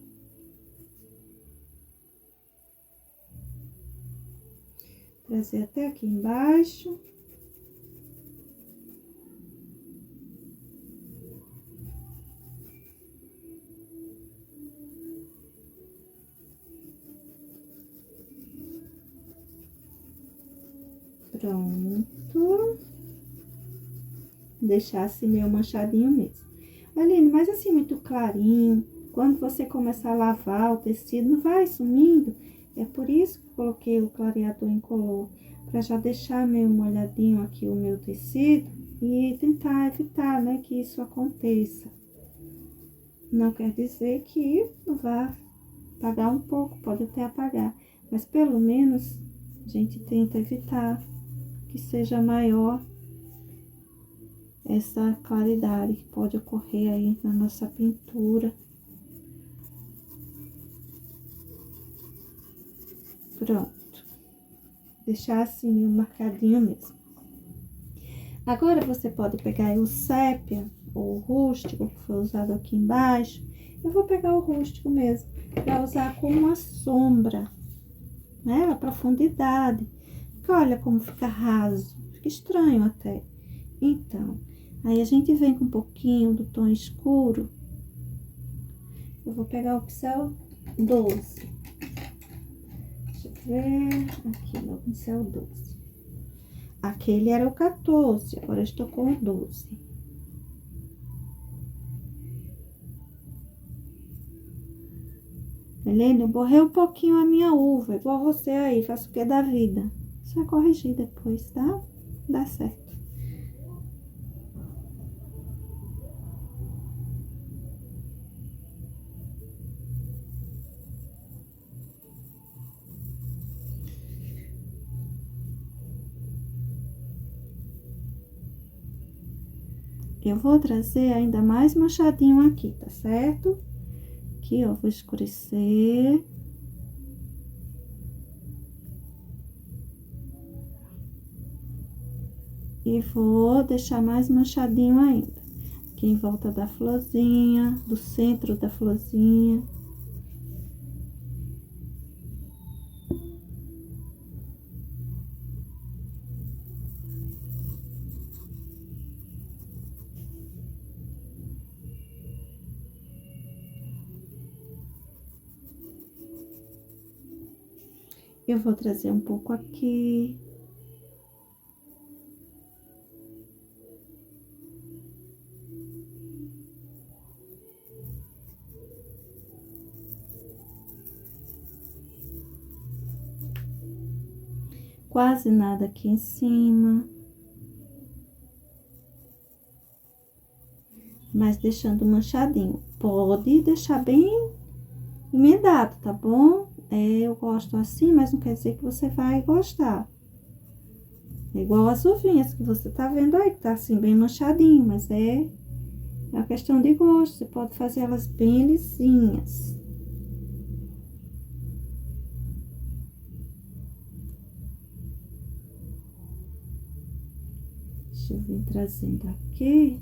Trazer até aqui embaixo. Pronto. Deixar assim meio manchadinho mesmo. Aline, mas assim muito clarinho. Quando você começar a lavar o tecido, não vai sumindo. É por isso que eu coloquei o clareador incolor. Pra já deixar meio molhadinho aqui o meu tecido. E tentar evitar, né, que isso aconteça. Não quer dizer que não vá apagar um pouco, pode até apagar. Mas pelo menos a gente tenta evitar que seja maior essa claridade que pode ocorrer aí na nossa pintura. Pronto. Deixar assim marcadinho mesmo. Agora, você pode pegar aí o sépia ou o rústico, que foi usado aqui embaixo. Eu vou pegar o rústico mesmo, para usar como uma sombra, né? A profundidade. Porque olha como fica raso, fica estranho até. Então, aí a gente vem com um pouquinho do tom escuro. Eu vou pegar o pincel 12. Deixa eu ver. Aqui, meu pincel 12. Aquele era o 14, agora eu estou com o 12. Helena, eu borrei um pouquinho a minha uva, igual você aí, faço o que da vida. Só corrigir depois, tá? Dá certo. Eu vou trazer ainda mais manchadinho aqui, tá certo? Aqui, ó, vou escurecer. E vou deixar mais manchadinho ainda. Aqui em volta da florzinha, do centro da florzinha. Eu vou trazer um pouco aqui. Quase nada aqui em cima. Mas deixando manchadinho. Pode deixar bem emendado, tá bom? Eu gosto assim, mas não quer dizer que você vai gostar. É igual as uvinhas que você tá vendo aí, que tá assim, bem manchadinho, mas é uma questão de gosto. Você pode fazer elas bem lisinhas. Deixa eu vir trazendo aqui.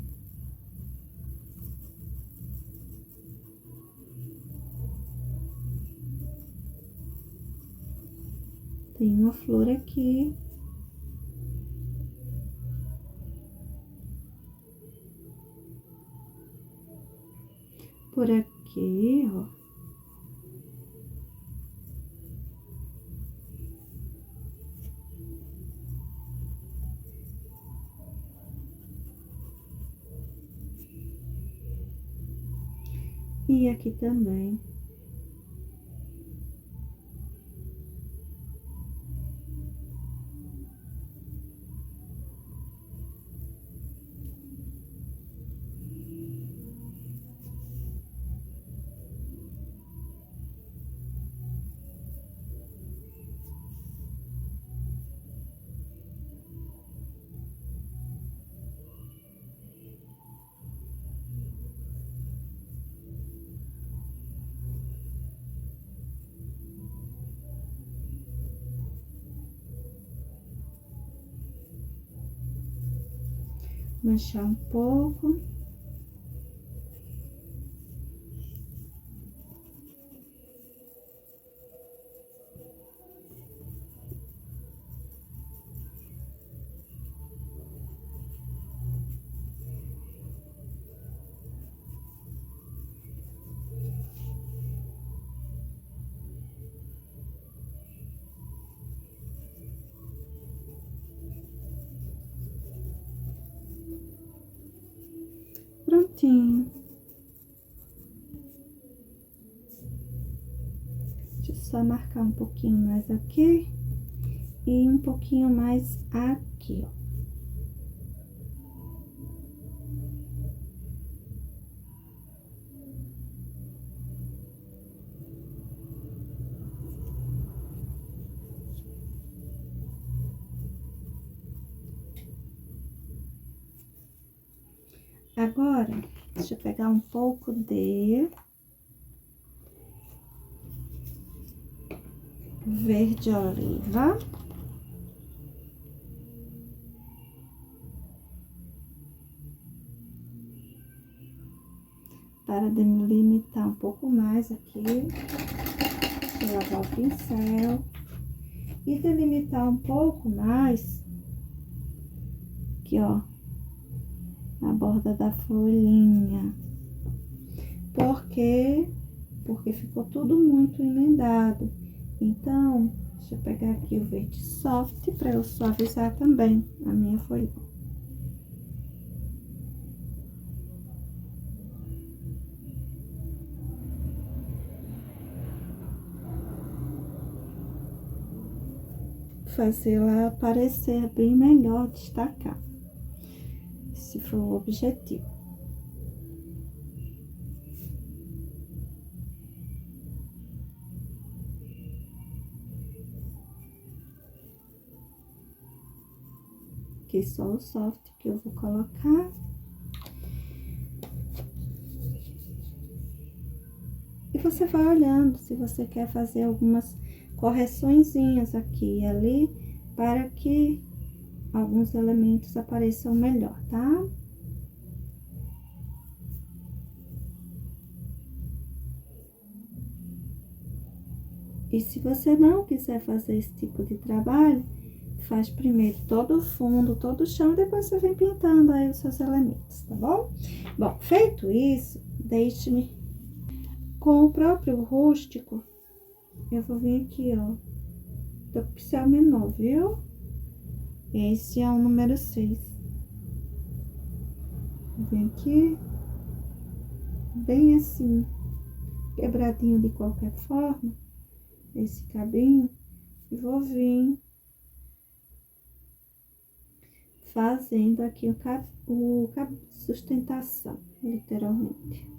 Tem uma flor aqui. Por aqui, ó. E aqui também. Manchar um pouco. certinho. Deixa eu só marcar um pouquinho mais aqui e um pouquinho mais aqui, ó. Agora, deixa eu pegar um pouco de verde oliva. Para delimitar um pouco mais aqui. Vou lavar o pincel. E delimitar um pouco mais aqui, ó, na borda da folhinha. Por quê? Porque ficou tudo muito emendado. Então, deixa eu pegar aqui o verde soft para eu suavizar também a minha folhinha. Fazer ela aparecer bem melhor, destacar. Esse foi o objetivo. Aqui só o soft que eu vou colocar. E você vai olhando se você quer fazer algumas correçõezinhas aqui e ali, para que alguns elementos apareçam melhor, tá? E se você não quiser fazer esse tipo de trabalho, faz primeiro todo o fundo, todo o chão, e depois você vem pintando aí os seus elementos, tá bom? Bom, feito isso, deixe-me com o próprio rústico. Eu vou vir aqui, ó, do pincel menor, viu? Esse é o número 6. Vem aqui, bem assim, quebradinho de qualquer forma, esse cabinho, e vou vir fazendo aqui o cabo de sustentação, literalmente.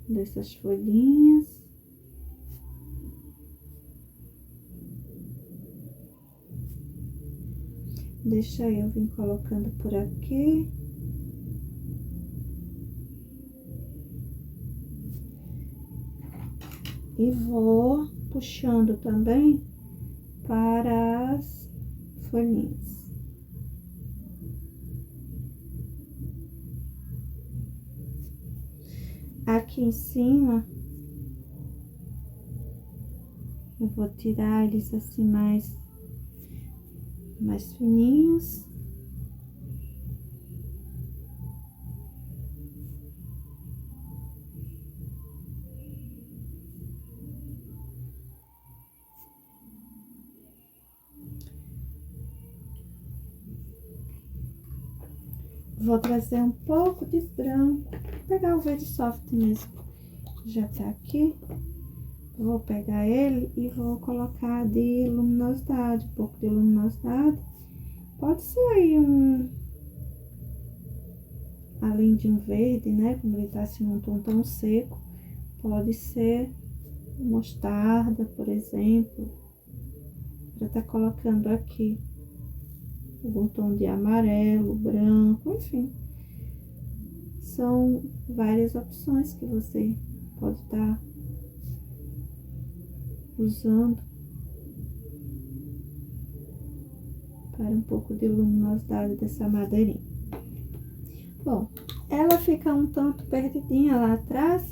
Dessas folhinhas. Deixa eu vir colocando por aqui. E vou puxando também para as folhinhas. Aqui em cima, eu vou tirar eles assim mais fininhos. Vou trazer um pouco de branco, vou pegar o verde soft mesmo, já tá aqui. Vou pegar ele e vou colocar de luminosidade, um pouco de luminosidade. Pode ser aí além de um verde, né, como ele tá assim num tom tão seco, pode ser mostarda, por exemplo, para tá colocando aqui algum tom de amarelo, branco, enfim. São várias opções que você pode estar usando para um pouco de luminosidade dessa madeirinha. Bom, ela fica um tanto perdidinha lá atrás,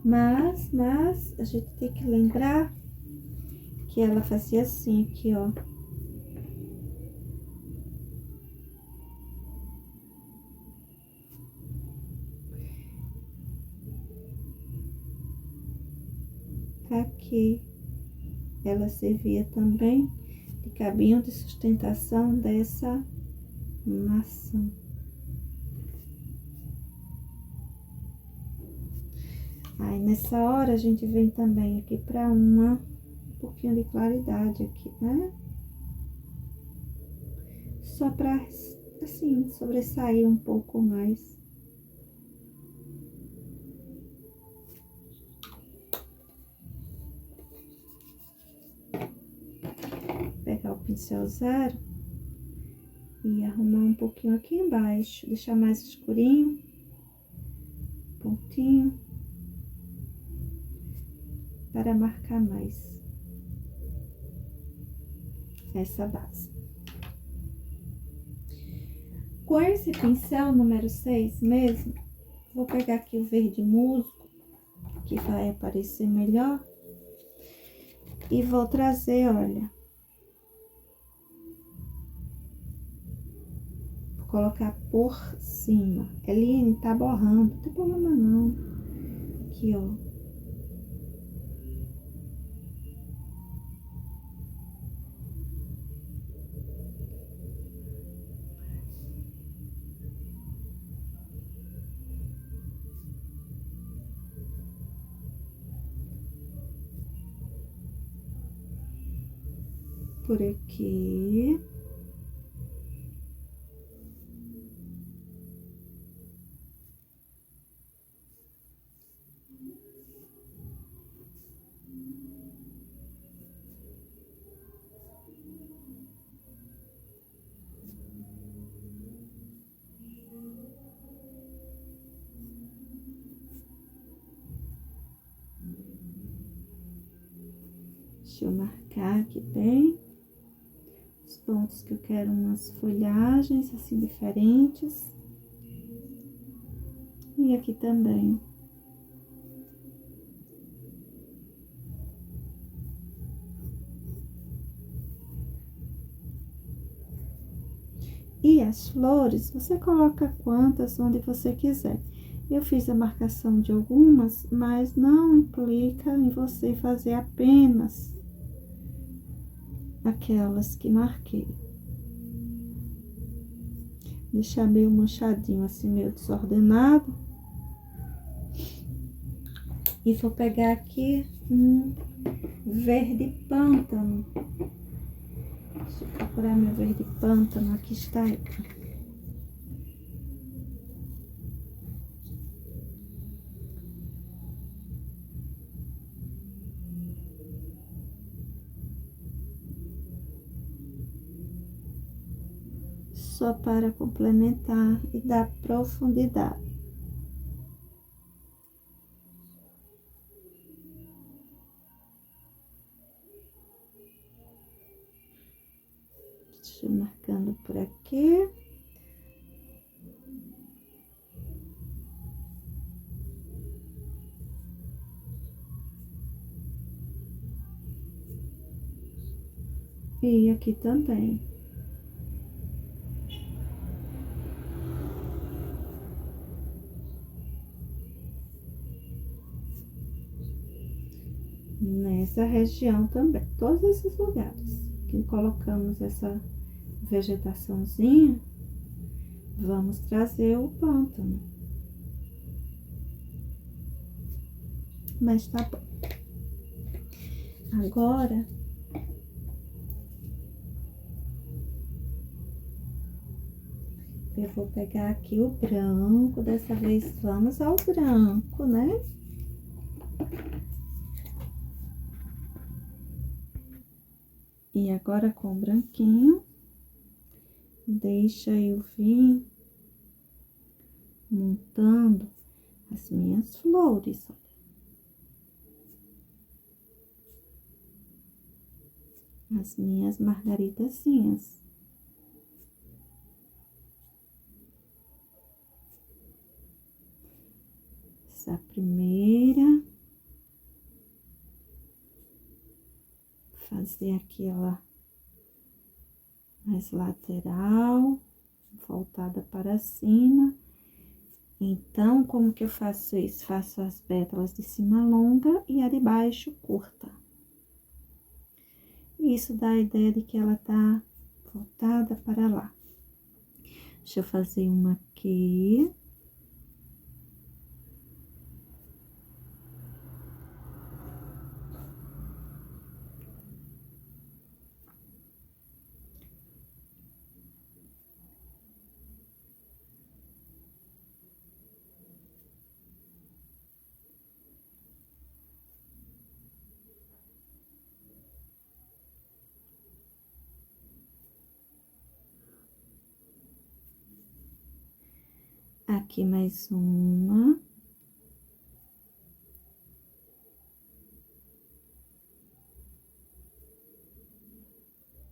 mas a gente tem que lembrar que ela fazia assim aqui, ó. Aqui ela servia também de cabinho de sustentação dessa maçã. Aí, nessa hora, a gente vem também aqui pra um pouquinho de claridade aqui, né? Só pra, assim, sobressair um pouco mais. Pegar o pincel zero e arrumar um pouquinho aqui embaixo, deixar mais escurinho, pontinho, para marcar mais essa base. Com esse pincel número 6 mesmo, vou pegar aqui o verde musgo, que vai aparecer melhor, e vou trazer, olha, vou colocar por cima. Eline, tá borrando, não tem problema não. Aqui, ó. Por aqui. Deixa eu marcar aqui bem os pontos que eu quero umas folhagens assim diferentes. E aqui também. E as flores, você coloca quantas, onde você quiser. Eu fiz a marcação de algumas, mas não implica em você fazer apenas aquelas que marquei. Deixar meio manchadinho, assim, meio desordenado. E vou pegar aqui um verde pântano. Deixa eu procurar meu verde pântano, aqui está ele. Só para complementar e dar profundidade. Deixa eu marcando por aqui. E aqui também. Nessa região também, todos esses lugares que colocamos essa vegetaçãozinha, vamos trazer o pântano. Mas tá bom. Agora, eu vou pegar aqui o branco, dessa vez vamos ao branco, né? E agora com o branquinho, deixa eu vir montando as minhas flores, olha. As minhas margaritazinhas. Essa primeira. Fazer aqui ela mais lateral, voltada para cima. Então, como que eu faço isso? Faço as pétalas de cima longa e a de baixo curta. Isso dá a ideia de que ela tá voltada para lá. Deixa eu fazer uma aqui. Aqui mais uma.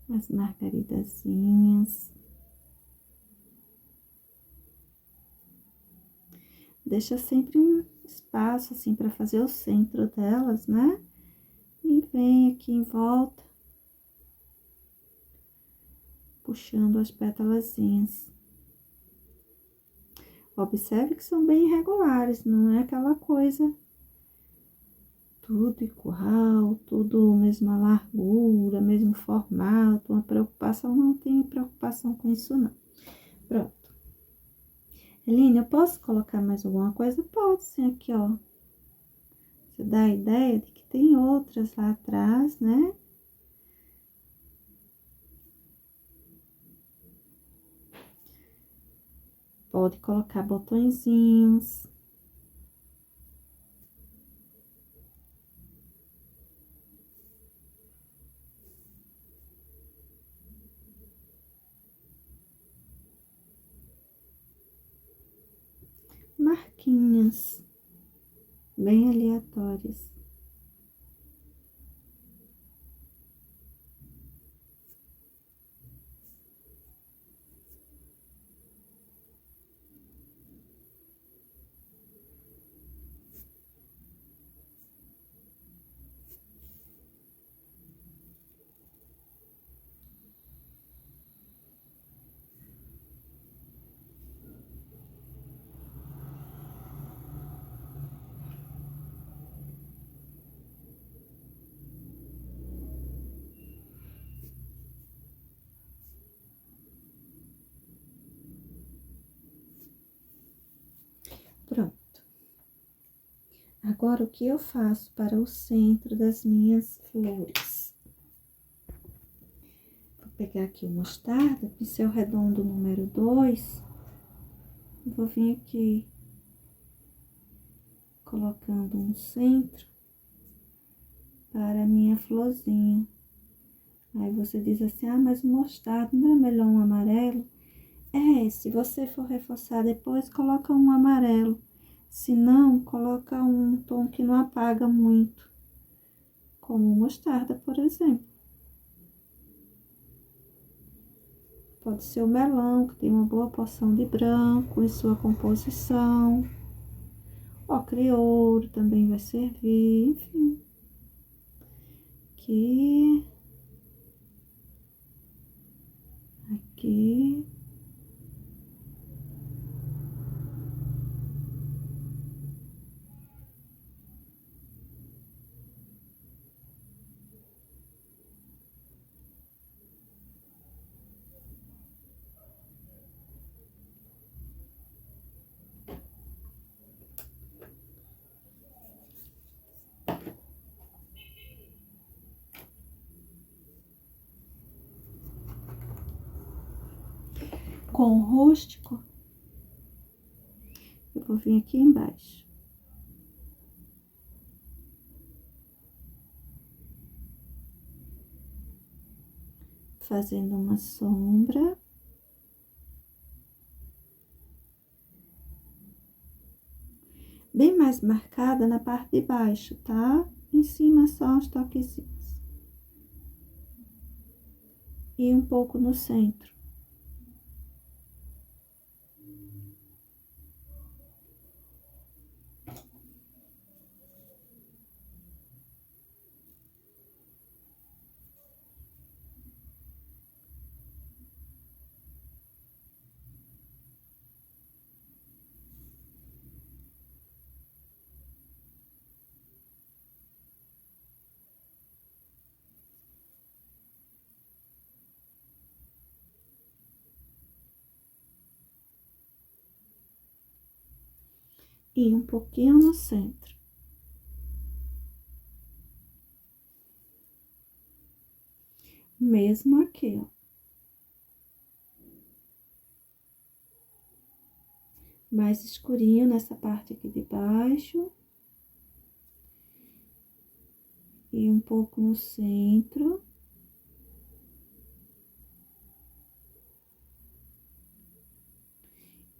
As margaridazinhas. Deixa sempre um espaço, assim, para fazer o centro delas, né? E vem aqui em volta, puxando as pétalazinhas. Observe que são bem irregulares, não é aquela coisa tudo igual, tudo mesma largura, mesmo formato, uma preocupação, não tenho preocupação com isso não. Pronto. Eline, eu posso colocar mais alguma coisa? Pode sim, aqui, ó. Você dá a ideia de que tem outras lá atrás, né? Pode colocar botõezinhos. Marquinhas bem aleatórias. Pronto. Agora, o que eu faço para o centro das minhas flores? Vou pegar aqui o mostarda, pincel redondo número 2. Vou vir aqui colocando um centro para a minha florzinha. Aí você diz assim, ah, mas o mostarda não é melhor um amarelo? É, se você for reforçar depois, coloca um amarelo. Se não, coloca um tom que não apaga muito, como mostarda, por exemplo. Pode ser o melão, que tem uma boa porção de branco em sua composição. Ocre ouro também vai servir, enfim. Aqui. Com o rústico, eu vou vir aqui embaixo. Fazendo uma sombra. Bem mais marcada na parte de baixo, tá? Em cima só uns toquezinhos. E um pouco no centro. E um pouquinho no centro. Mesmo aqui, ó. Mais escurinho nessa parte aqui de baixo. E um pouco no centro.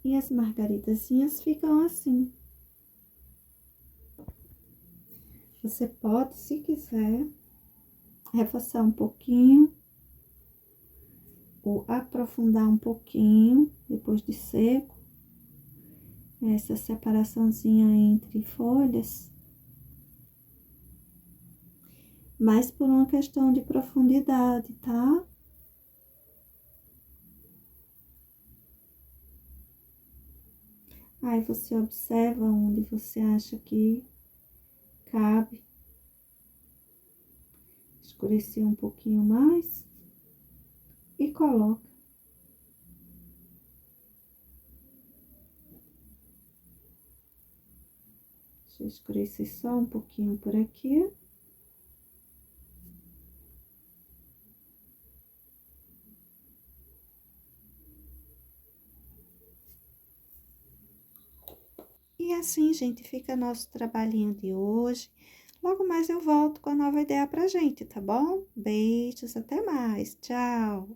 E as margaritazinhas ficam assim. Você pode, se quiser, reforçar um pouquinho ou aprofundar um pouquinho depois de seco essa separaçãozinha entre folhas, mas por uma questão de profundidade, tá? Aí você observa onde você acha que cabe escurecer um pouquinho mais e coloca. Deixa eu escurecer só um pouquinho por aqui. E assim, gente, fica nosso trabalhinho de hoje. Logo mais eu volto com a nova ideia pra gente, tá bom? Beijos, até mais. Tchau!